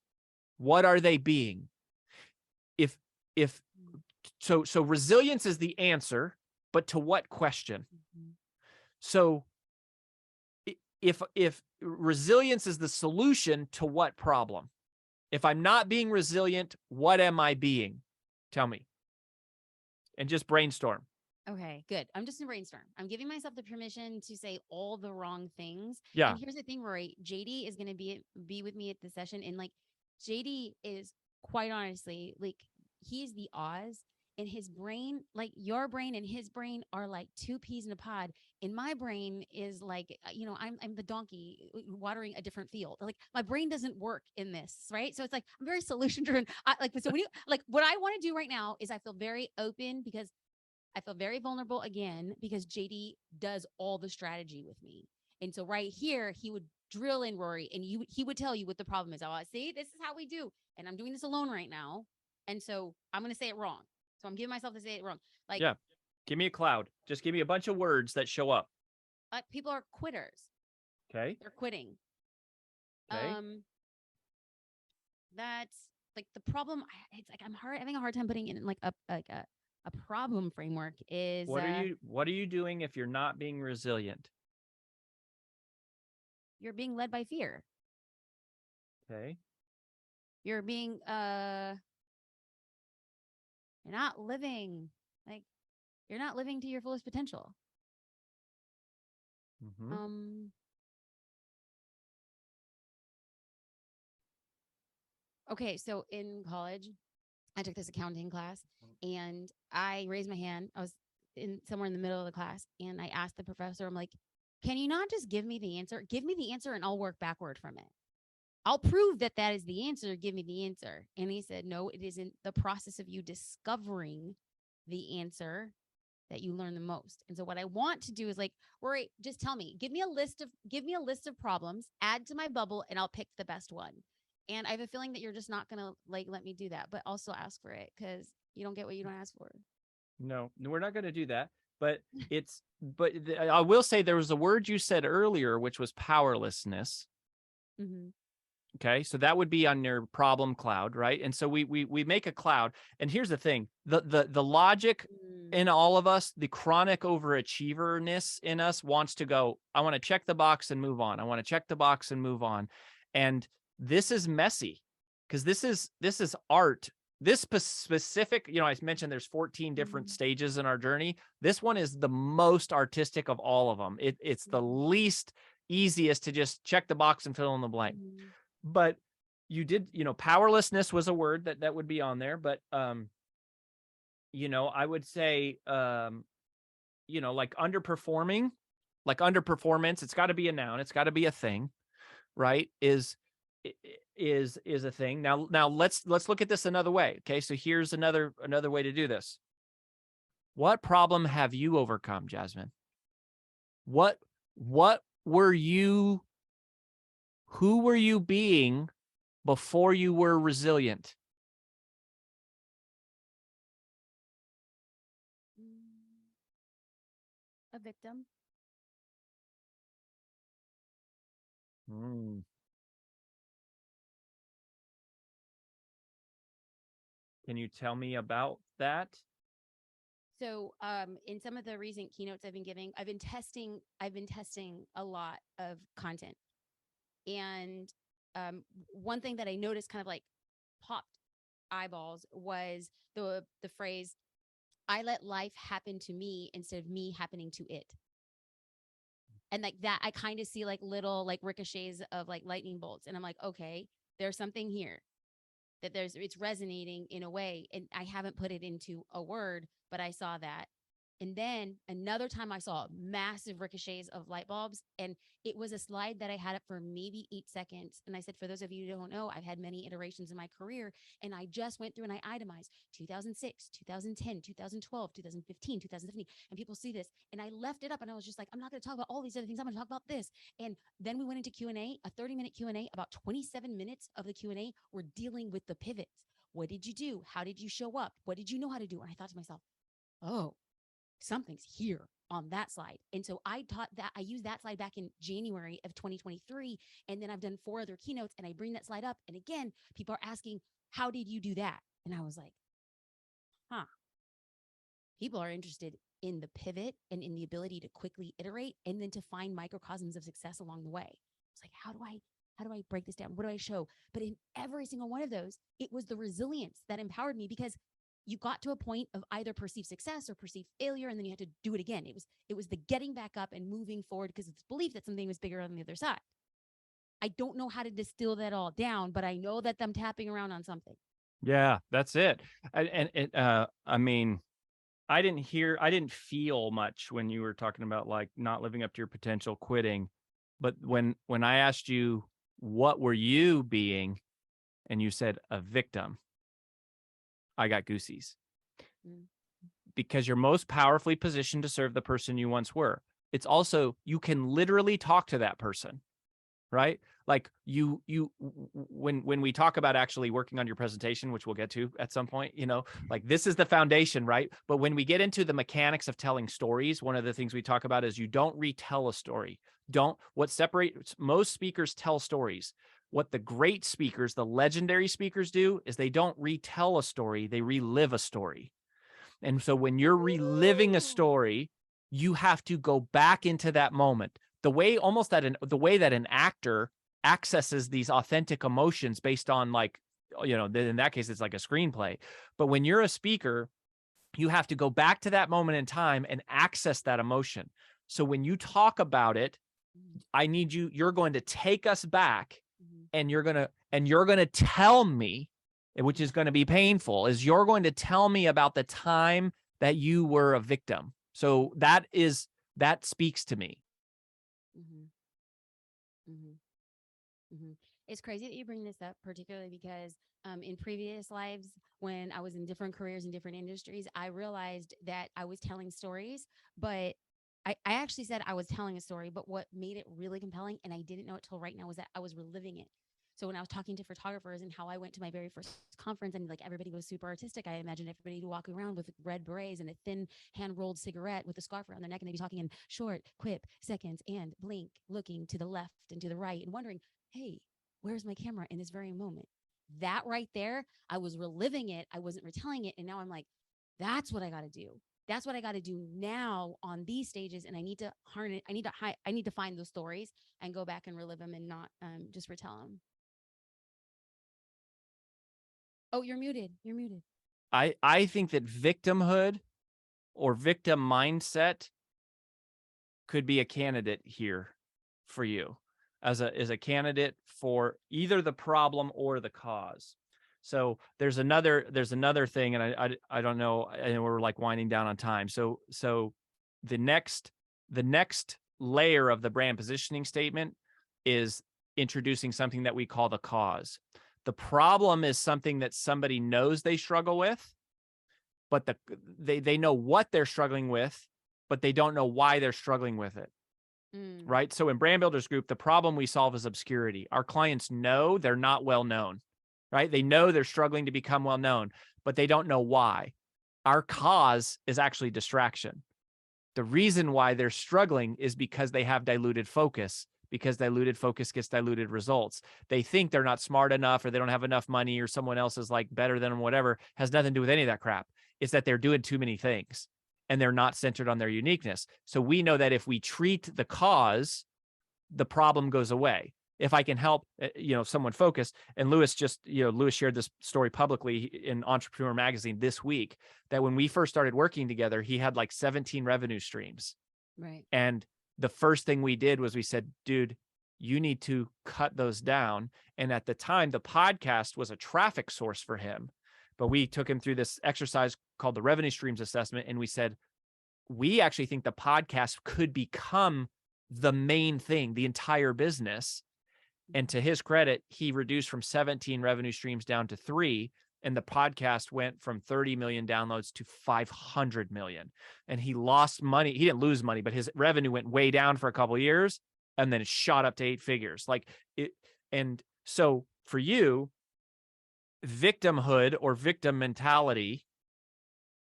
what are they being? So resilience is the answer, but to what question? So if resilience is the solution to what problem? If I'm not being resilient, what am I being? Tell me. And just brainstorm. Okay, good. I'm just gonna brainstorm. I'm giving myself the permission to say all the wrong things. Yeah. And here's the thing, Rory. JD is gonna be with me at the session, and like JD is quite honestly like he's the Oz. In his brain, like your brain and his brain are like two peas in a pod. And my brain is like, I'm the donkey watering a different field. Like my brain doesn't work in this, right? So it's like I'm very solution driven. So when you like what I want to do right now is I feel very open because I feel very vulnerable again because JD does all the strategy with me. And so right here, he would drill in Rory and he would tell you what the problem is. Oh, see, this is how we do. And I'm doing this alone right now. And so I'm going to say it wrong. So I'm giving myself to say it wrong. Like, yeah, give me a cloud. Just give me a bunch of words that show up. People are quitters. Okay. They're quitting. Okay. That's like the problem. It's like having a hard time putting in like a problem framework is. What are you doing if you're not being resilient? You're being led by fear. Okay. You're being you're not living to your fullest potential. Okay, so in college, I took this accounting class and I raised my hand. I was somewhere in the middle of the class and I asked the professor, I'm like, can you not just give me the answer? Give me the answer and I'll work backward from it. I'll prove that is the answer. Give me the answer. And he said, no, it isn't the process of you discovering the answer that you learn the most. And so what I want to do is like, Rory, just tell me, give me a list of problems, add to my bubble, and I'll pick the best one. And I have a feeling that you're just not going to like, let me do that, but also ask for it because you don't get what you don't ask for. No, we're not going to do that. But I will say there was a word you said earlier, which was powerlessness. Okay, so that would be on your problem cloud, right? And so we make a cloud. And here's the thing: the logic in all of us, the chronic overachieverness in us wants to go, I want to check the box and move on. I want to check the box and move on. And this is messy because this is art. This specific, I mentioned there's 14 different stages in our journey. This one is the most artistic of all of them. It's the least easiest to just check the box and fill in the blank. But you did, powerlessness was a word that would be on there. But, I would say, like underperforming, like underperformance, it's got to be a noun. It's got to be a thing, right? Is a thing. Now let's look at this another way. Okay. So here's another way to do this. What problem have you overcome, Jasmine? What were you, who were you being before you were resilient? A victim. Mm. Can you tell me about that? So, in some of the recent keynotes I've been giving, I've been testing a lot of content. And one thing that I noticed kind of like popped eyeballs was the phrase, I let life happen to me instead of me happening to it. And like that, I kind of see like little like ricochets of like lightning bolts. And I'm like, okay, there's something here that it's resonating in a way. And I haven't put it into a word, but I saw that. And then another time I saw massive ricochets of light bulbs, and it was a slide that I had up for maybe 8 seconds. And I said, for those of you who don't know, I've had many iterations in my career, and I just went through and I itemized 2006, 2010, 2012, 2015, 2017. And people see this, and I left it up, and I was just like, I'm not going to talk about all these other things. I'm going to talk about this. And then we went into Q&A, a 30-minute Q&A. About 27 minutes of the Q&A were dealing with the pivots. What did you do? How did you show up? What did you know how to do? And I thought to myself, oh, something's here on that slide. And so I used that slide back in January of 2023. And then I've done 4 other keynotes, and I bring that slide up. And again, people are asking, how did you do that? And I was like, huh. People are interested in the pivot and in the ability to quickly iterate and then to find microcosms of success along the way. It's like, how do I break this down? What do I show? But in every single one of those, it was the resilience that empowered me, because you got to a point of either perceived success or perceived failure, and then you had to do it again. It was the getting back up and moving forward, because it's belief that something was bigger on the other side. I don't know how to distill that all down, but I know that I'm tapping around on something. Yeah, that's it. And it, I mean, I didn't feel much when you were talking about like not living up to your potential, quitting. But when I asked you, what were you being? And you said a victim, I got goosies. Mm. Because you're most powerfully positioned to serve the person you once were. It's also, you can literally talk to that person, right? Like when we talk about actually working on your presentation, which we'll get to at some point, like this is the foundation, right? But when we get into the mechanics of telling stories, one of the things we talk about is you don't retell a story. What separates most speakers tell stories. What the great speakers, the legendary speakers do is they don't retell a story, they relive a story. And so when you're reliving a story, you have to go back into that moment. The way that an actor accesses these authentic emotions based on like, in that case, it's like a screenplay. But when you're a speaker, you have to go back to that moment in time and access that emotion. So when you talk about it, you're going to take us back, and you're going to tell me, which is going to be painful, is you're going to tell me about the time that you were a victim. So that speaks to me. Mm-hmm. Mm-hmm. Mm-hmm. It's crazy that you bring this up, particularly because in previous lives, when I was in different careers in different industries, I realized that I was telling stories, but I actually said I was telling a story, but what made it really compelling, and I didn't know it till right now, was that I was reliving it. So when I was talking to photographers and how I went to my very first conference, and like everybody was super artistic, I imagined everybody walking around with red berets and a thin hand rolled cigarette with a scarf around their neck, and they'd be talking in short, quip, seconds, and blink, looking to the left and to the right and wondering, hey, where's my camera in this very moment? That right there, I was reliving it. I wasn't retelling it. And now I'm like, that's what I got to do. That's what I got to do now on these stages. And I need to harness, I need to find those stories and go back and relive them and not just retell them. Oh, you're muted. You're muted. I think that victimhood or victim mindset could be a candidate here for you as a candidate for either the problem or the cause. So there's another thing, and I don't know, and we're like winding down on time. So the next layer of the brand positioning statement is introducing something that we call the cause. The problem is something that somebody knows they struggle with, but they know what they're struggling with, but they don't know why they're struggling with it. Right. So in Brand Builders Group, the problem we solve is obscurity. Our clients know they're not well known, right? They know they're struggling to become well known, but they don't know why. Our cause is actually distraction. The reason why they're struggling is because they have diluted focus, because diluted focus gets diluted results. They think they're not smart enough, or they don't have enough money, or someone else is like better than them, whatever. Has nothing to do with any of that crap. It's that they're doing too many things and they're not centered on their uniqueness. So we know that if we treat the cause, the problem goes away. If I can help, someone focus, and Lewis Lewis shared this story publicly in Entrepreneur Magazine this week, that when we first started working together, he had like 17 revenue streams. Right. And the first thing we did was we said, dude, you need to cut those down. And at the time, the podcast was a traffic source for him. But we took him through this exercise called the revenue streams assessment. And we said, we actually think the podcast could become the main thing, the entire business. And to his credit, he reduced from 17 revenue streams down to 3. And the podcast went from 30 million downloads to 500 million. And he lost money. He didn't lose money, but his revenue went way down for a couple of years. And then it shot up to 8 figures. And so for you, victimhood or victim mentality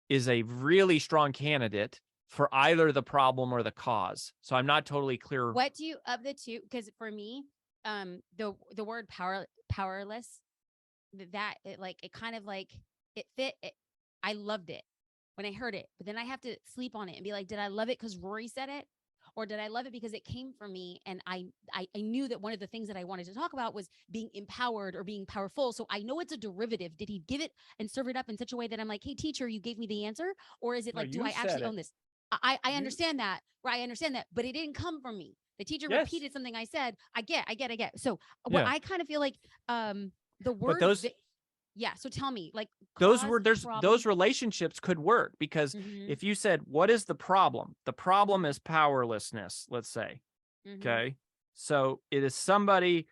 is a really strong candidate for either the problem or the cause. So I'm not totally clear. What do you, of the two, because for me, the word powerless, that it kind of like it fit. I loved it when I heard it, but then I have to sleep on it and be like, did I love it because Rory said it? Or did I love it because it came from me? And I knew that one of the things that I wanted to talk about was being empowered or being powerful. So I know it's a derivative. Did he give it and serve it up in such a way that I'm like, hey, teacher, you gave me the answer? Or is it like, do I actually own this? I understand that, right? I understand that, but it didn't come from me. The teacher repeated something I said. I get. So what I kind of feel like, the word, so tell me, like, those relationships could work, because if you said, what is the problem? The problem is powerlessness, let's say. Okay. So it is somebody,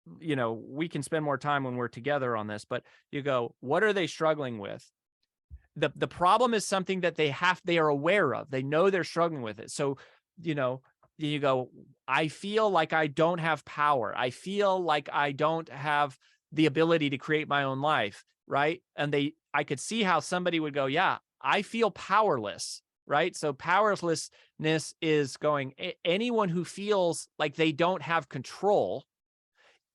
we can spend more time when we're together on this, but you go, what are they struggling with? The problem is something that they are aware of. They know they're struggling with it. So, you go, I feel like I don't have power. I feel like I don't have the ability to create my own life, right? And I could see how somebody would go, yeah, I feel powerless, right? So powerlessness is going, anyone who feels like they don't have control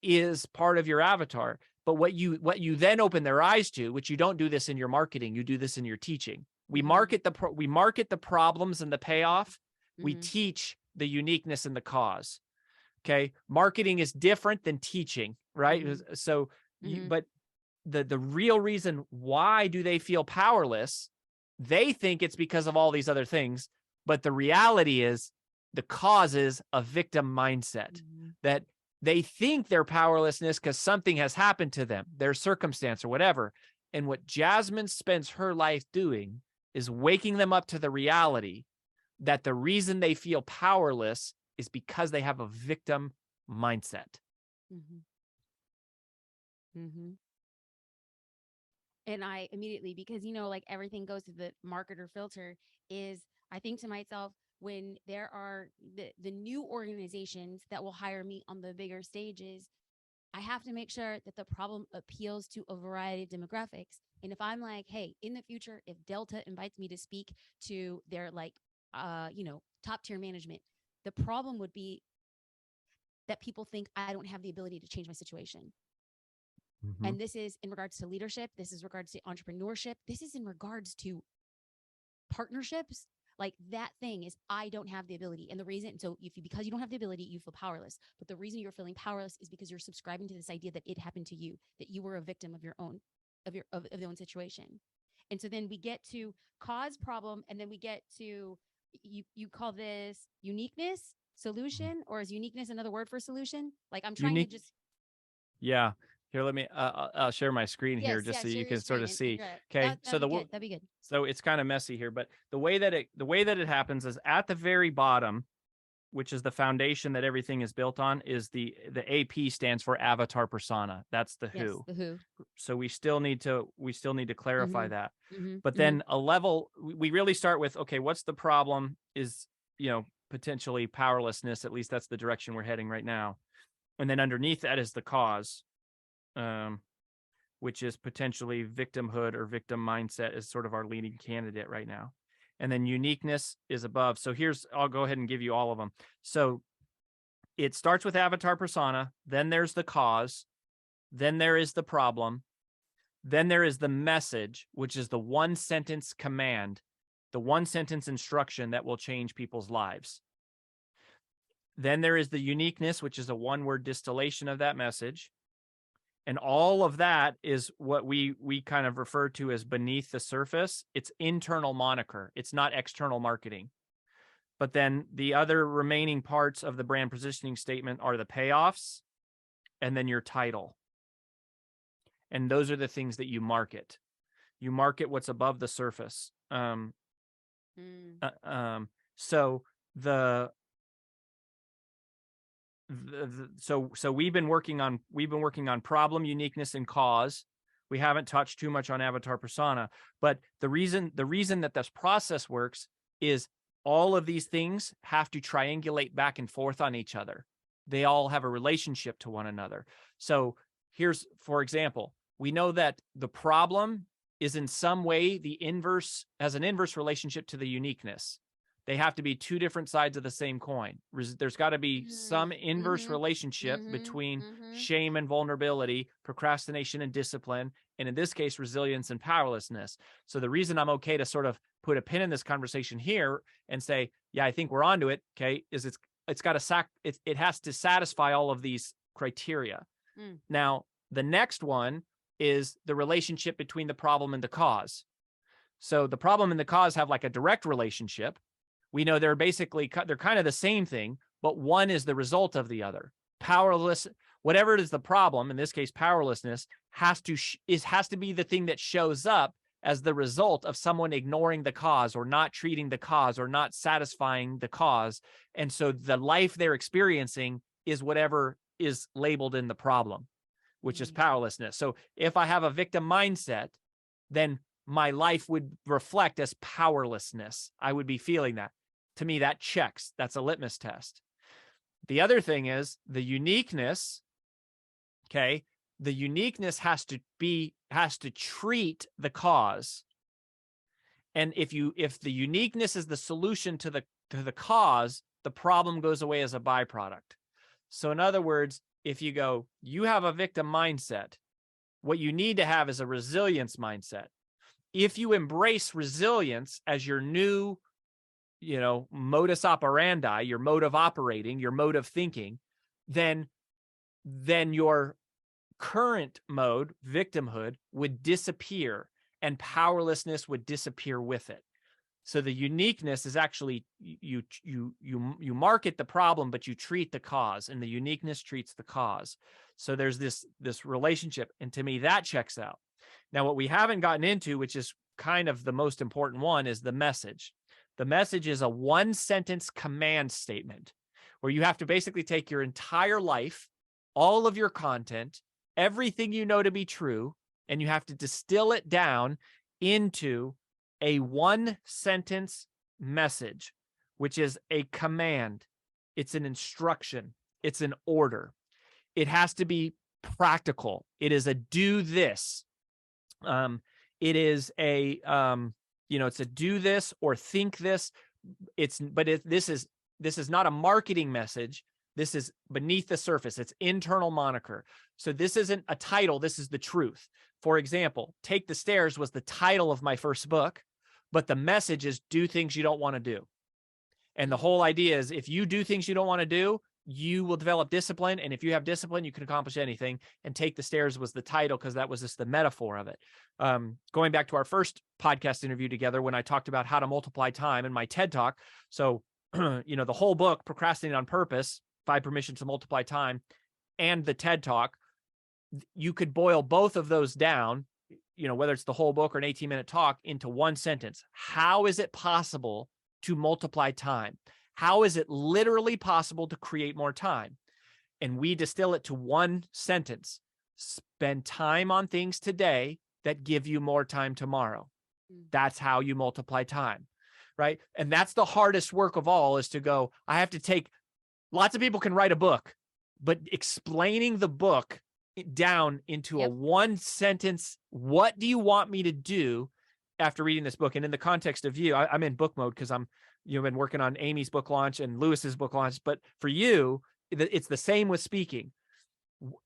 is part of your avatar. But what you then open their eyes to, which you don't do this in your marketing, you do this in your teaching. We market the problems and the payoff. We teach the uniqueness and the cause. Okay. Marketing is different than teaching, right? So, but the real reason why do they feel powerless? They think it's because of all these other things, but the reality is the cause is a victim mindset, that they think their powerlessness because something has happened to them, their circumstance or whatever. And what Jasmine spends her life doing is waking them up to the reality that the reason they feel powerless is because they have a victim mindset. And I immediately, because, like everything goes to the marketer filter, is I think to myself, when there are the new organizations that will hire me on the bigger stages, I have to make sure that the problem appeals to a variety of demographics. And if I'm like, hey, in the future, if Delta invites me to speak to their top tier management, the problem would be that people think I don't have the ability to change my situation. And this is in regards to leadership. This is regards to entrepreneurship. This is in regards to partnerships. Like, that thing is, I don't have the ability. And the reason, so because you don't have the ability, you feel powerless. But the reason you're feeling powerless is because you're subscribing to this idea that it happened to you, that you were a victim of your own situation. And so then we get to cause, problem, and then we get to, you call this uniqueness, solution, or is uniqueness another word for solution? Like, I'm trying to just. Yeah. Here, let me, I'll share my screen here just so you can sort of see. Okay. So that'd be good. So it's kind of messy here, but the way that it happens is at the very bottom, which is the foundation that everything is built on, is the AP stands for avatar persona. That's the Yes, who. the who. So we still need to clarify Mhm. that. Mhm. But Mhm. then a level, we really start with, okay, what's the problem? Is, potentially powerlessness. At least that's the direction we're heading right now. And then underneath that is the cause, which is potentially victimhood or victim mindset is sort of our leading candidate right now. And then uniqueness is above. So I'll go ahead and give you all of them. So it starts with avatar persona, then there's the cause, then there is the problem, then there is the message, which is the one sentence command, the one sentence instruction that will change people's lives. Then there is the uniqueness, which is a one-word distillation of that message. And all of that is what we kind of refer to as beneath the surface. It's internal moniker. It's not external marketing. But then the other remaining parts of the brand positioning statement are the payoffs and then your title. And those are the things that you market. You market what's above the surface. So so we've been working on problem, uniqueness, and cause. We haven't touched too much on avatar persona, but the reason that this process works is all of these things have to triangulate back and forth on each other. They all have a relationship to one another. So here's, for example, we know that the problem is in some way has an inverse relationship to the uniqueness. They have to be two different sides of the same coin. There's got to be some inverse relationship between shame and vulnerability, procrastination and discipline, and in this case, resilience and powerlessness. So the reason I'm okay to sort of put a pin in this conversation here and say, yeah, I think we're onto it, okay, is it has to satisfy all of these criteria. Now, the next one is the relationship between the problem and the cause. So the problem and the cause have like a direct relationship. We know they're kind of the same thing, but one is the result of the other. Whatever it is, the problem, in this case, powerlessness, has to be the thing that shows up as the result of someone ignoring the cause or not treating the cause or not satisfying the cause. And so the life they're experiencing is whatever is labeled in the problem, which is powerlessness. So if I have a victim mindset, then my life would reflect as powerlessness. I would be feeling that. To me, that checks. That's a litmus test. The other thing is the uniqueness. Okay. The uniqueness has to treat the cause. And if the uniqueness is the solution to the cause, the problem goes away as a byproduct. So in other words, if you have a victim mindset, what you need to have is a resilience mindset. If you embrace resilience as your new, modus operandi, your mode of operating, your mode of thinking, then your current mode, victimhood, would disappear and powerlessness would disappear with it. So the uniqueness is actually you market the problem, but you treat the cause, and the uniqueness treats the cause. So there's this relationship, and to me that checks out. Now, what we haven't gotten into, which is kind of the most important one, is the message. The message is a one-sentence command statement where you have to basically take your entire life, all of your content, everything you know to be true, and you have to distill it down into a one-sentence message, which is a command. It's an instruction. It's an order. It has to be practical. It is a do this. It is a it's a do this or think this. This is not a marketing message. This is beneath the surface. It's internal moniker. So this isn't a title. This is the truth. For example, Take the Stairs was the title of my first book, but the message is do things you don't want to do. And the whole idea is if you do things you don't want to do, you will develop discipline. And if you have discipline, you can accomplish anything. And Take the Stairs was the title because that was just the metaphor of it. Going back to our first podcast interview together, when I talked about how to multiply time in my TED Talk. So, the whole book, Procrastinate on Purpose, 5 Permissions to Multiply Time, and the TED Talk, you could boil both of those down, whether it's the whole book or an 18-minute talk, into one sentence. How is it possible to multiply time? How is it literally possible to create more time? And we distill it to one sentence: spend time on things today that give you more time tomorrow. That's how you multiply time, right? And that's the hardest work of all, is to go, I have to take, lots of people can write a book, but explaining the book down into a one sentence, what do you want me to do after reading this book? And in the context of you, I'm in book mode because you've been working on Amy's book launch and Lewis's book launch. But for you, it's the same with speaking.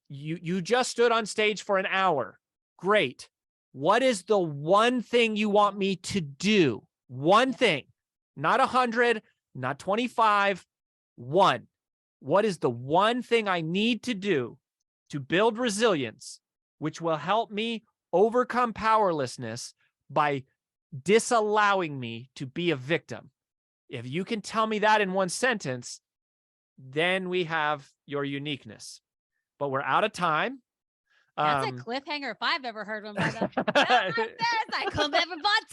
You just stood on stage for an hour. Great. What is the one thing you want me to do? One thing, not 100, not 25, one. What is the one thing I need to do to build resilience, which will help me overcome powerlessness by disallowing me to be a victim? If you can tell me that in one sentence, then we have your uniqueness. But we're out of time. That's a cliffhanger if I've ever heard one. I come back for part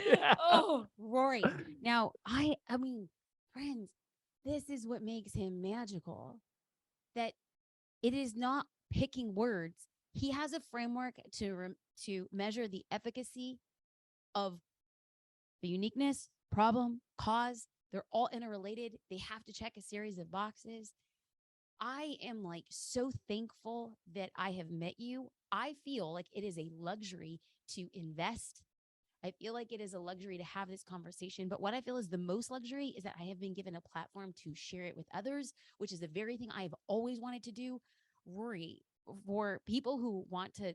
2. Yeah. Oh, Rory. Now, I mean, friends, this is what makes him magical. That it is not picking words. He has a framework to measure the efficacy of the uniqueness, problem, cause. They're all interrelated. They have to check a series of boxes. I am like so thankful that I have met you. I feel like it is a luxury to invest. I feel like it is a luxury to have this conversation. But what I feel is the most luxury is that I have been given a platform to share it with others, which is the very thing I have always wanted to do. Rory, for people who want to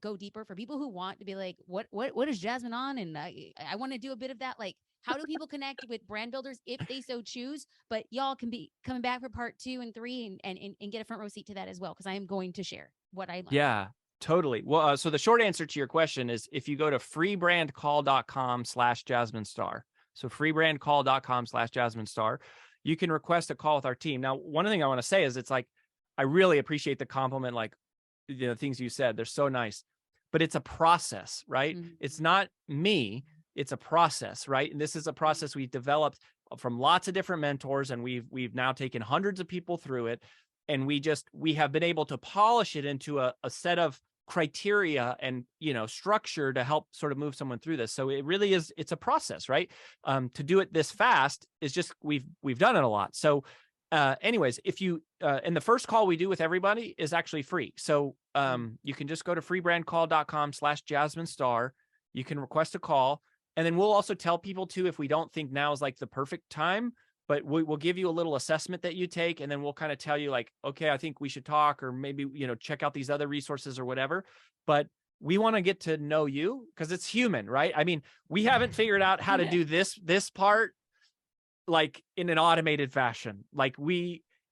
go deeper, for people who want to be like, what is Jasmine on? And I want to do a bit of that. Like, how do people connect with brand builders if they so choose? But y'all can be coming back for part 2 and 3 and get a front row seat to that as well, because I am going to share what I learned. Yeah, totally. Well, so the short answer to your question is, if you go to freebrandcall.com/Jasmine Star, so freebrandcall.com/Jasmine Star, you can request a call with our team. Now, one thing I want to say is, it's like, I really appreciate the compliment, like, things you said, they're so nice, but it's a process, right? Mm-hmm. It's not me. It's a process, right? And this is a process we've developed from lots of different mentors, and we've now taken hundreds of people through it. And we have been able to polish it into a set of criteria and, structure to help sort of move someone through this. So it really is, it's a process, right? To do it this fast is just, we've done it a lot. So anyways, if you, and the first call we do with everybody is actually free. So you can just go to freebrandcall.com/Jasmine Star. You can request a call. And then we'll also tell people too, if we don't think now is like the perfect time, but we'll give you a little assessment that you take. And then we'll kind of tell you like, okay, I think we should talk, or maybe, check out these other resources or whatever. But we want to get to know you, because it's human, right? I mean, we haven't figured out how to do this part like in an automated fashion. Like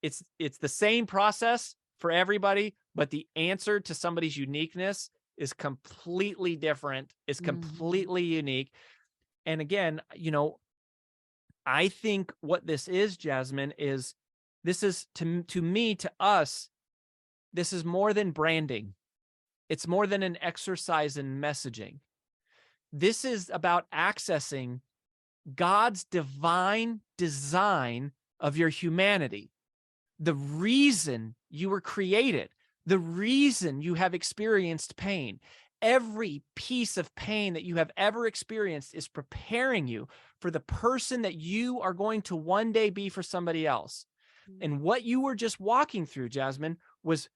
it's the same process for everybody, but the answer to somebody's uniqueness is completely different, is completely unique. And again, I think what this is, Jasmine, is this is to me, to us, this is more than branding. It's more than an exercise in messaging. This is about accessing God's divine design of your humanity. The reason you were created, the reason you have experienced pain, every piece of pain that you have ever experienced is preparing you for the person that you are going to one day be for somebody else. And what you were just walking through, Jasmine, was,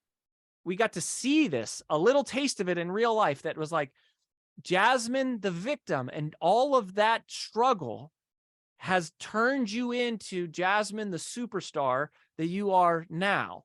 we got to see this, a little taste of it in real life, that was like Jasmine, the victim, and all of that struggle has turned you into Jasmine, the superstar that you are now,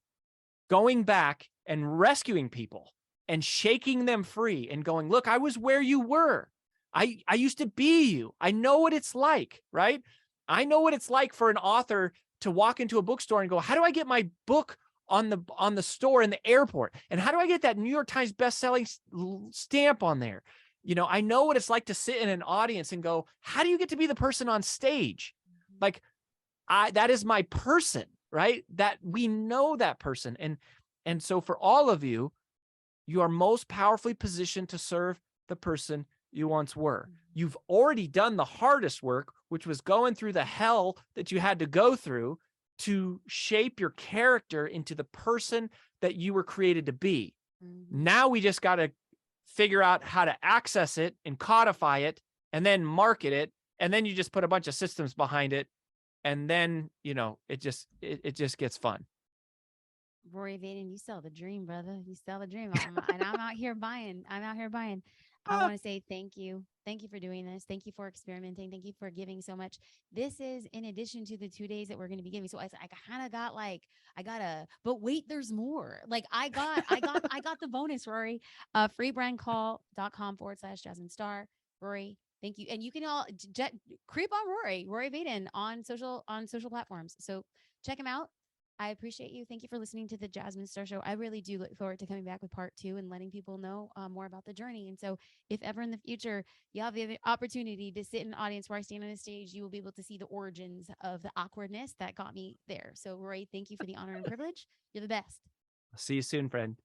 going back and rescuing people and shaking them free and going, look, I was where you were. I used to be you. I know what it's like, right? I know what it's like for an author to walk into a bookstore and go, how do I get my book on the store in the airport? And how do I get that New York Times bestselling stamp on there? I know what it's like to sit in an audience and go, how do you get to be the person on stage? Like, that is my person, right? That we know that person. And so for all of you, you are most powerfully positioned to serve the person you once were. Mhm. You've already done the hardest work, which was going through the hell that you had to go through to shape your character into the person that you were created to be. Mhm. Now we just got to figure out how to access it and codify it and then market it. And then you just put a bunch of systems behind it. And then, it just gets fun. Rory Vaden, you sell the dream, brother. You sell the dream. And I'm out here buying. I'm out here buying. I Ah. want to say thank you. Thank you for doing this. Thank you for experimenting. Thank you for giving so much. This is in addition to the 2 days that we're going to be giving. So I kind of got like, but wait, there's more. Like I got the bonus, Rory. Freebrandcall.com/Jasmine Star. Rory, thank you. And you can all creep on Rory Vaden on social platforms. So check him out. I appreciate you. Thank you for listening to the Jasmine Star Show. I really do look forward to coming back with part 2 and letting people know more about the journey. And so, if ever in the future you have the opportunity to sit in an audience where I stand on a stage, you will be able to see the origins of the awkwardness that got me there. So, Roy, thank you for the honor and privilege. You're the best. See you soon, friend.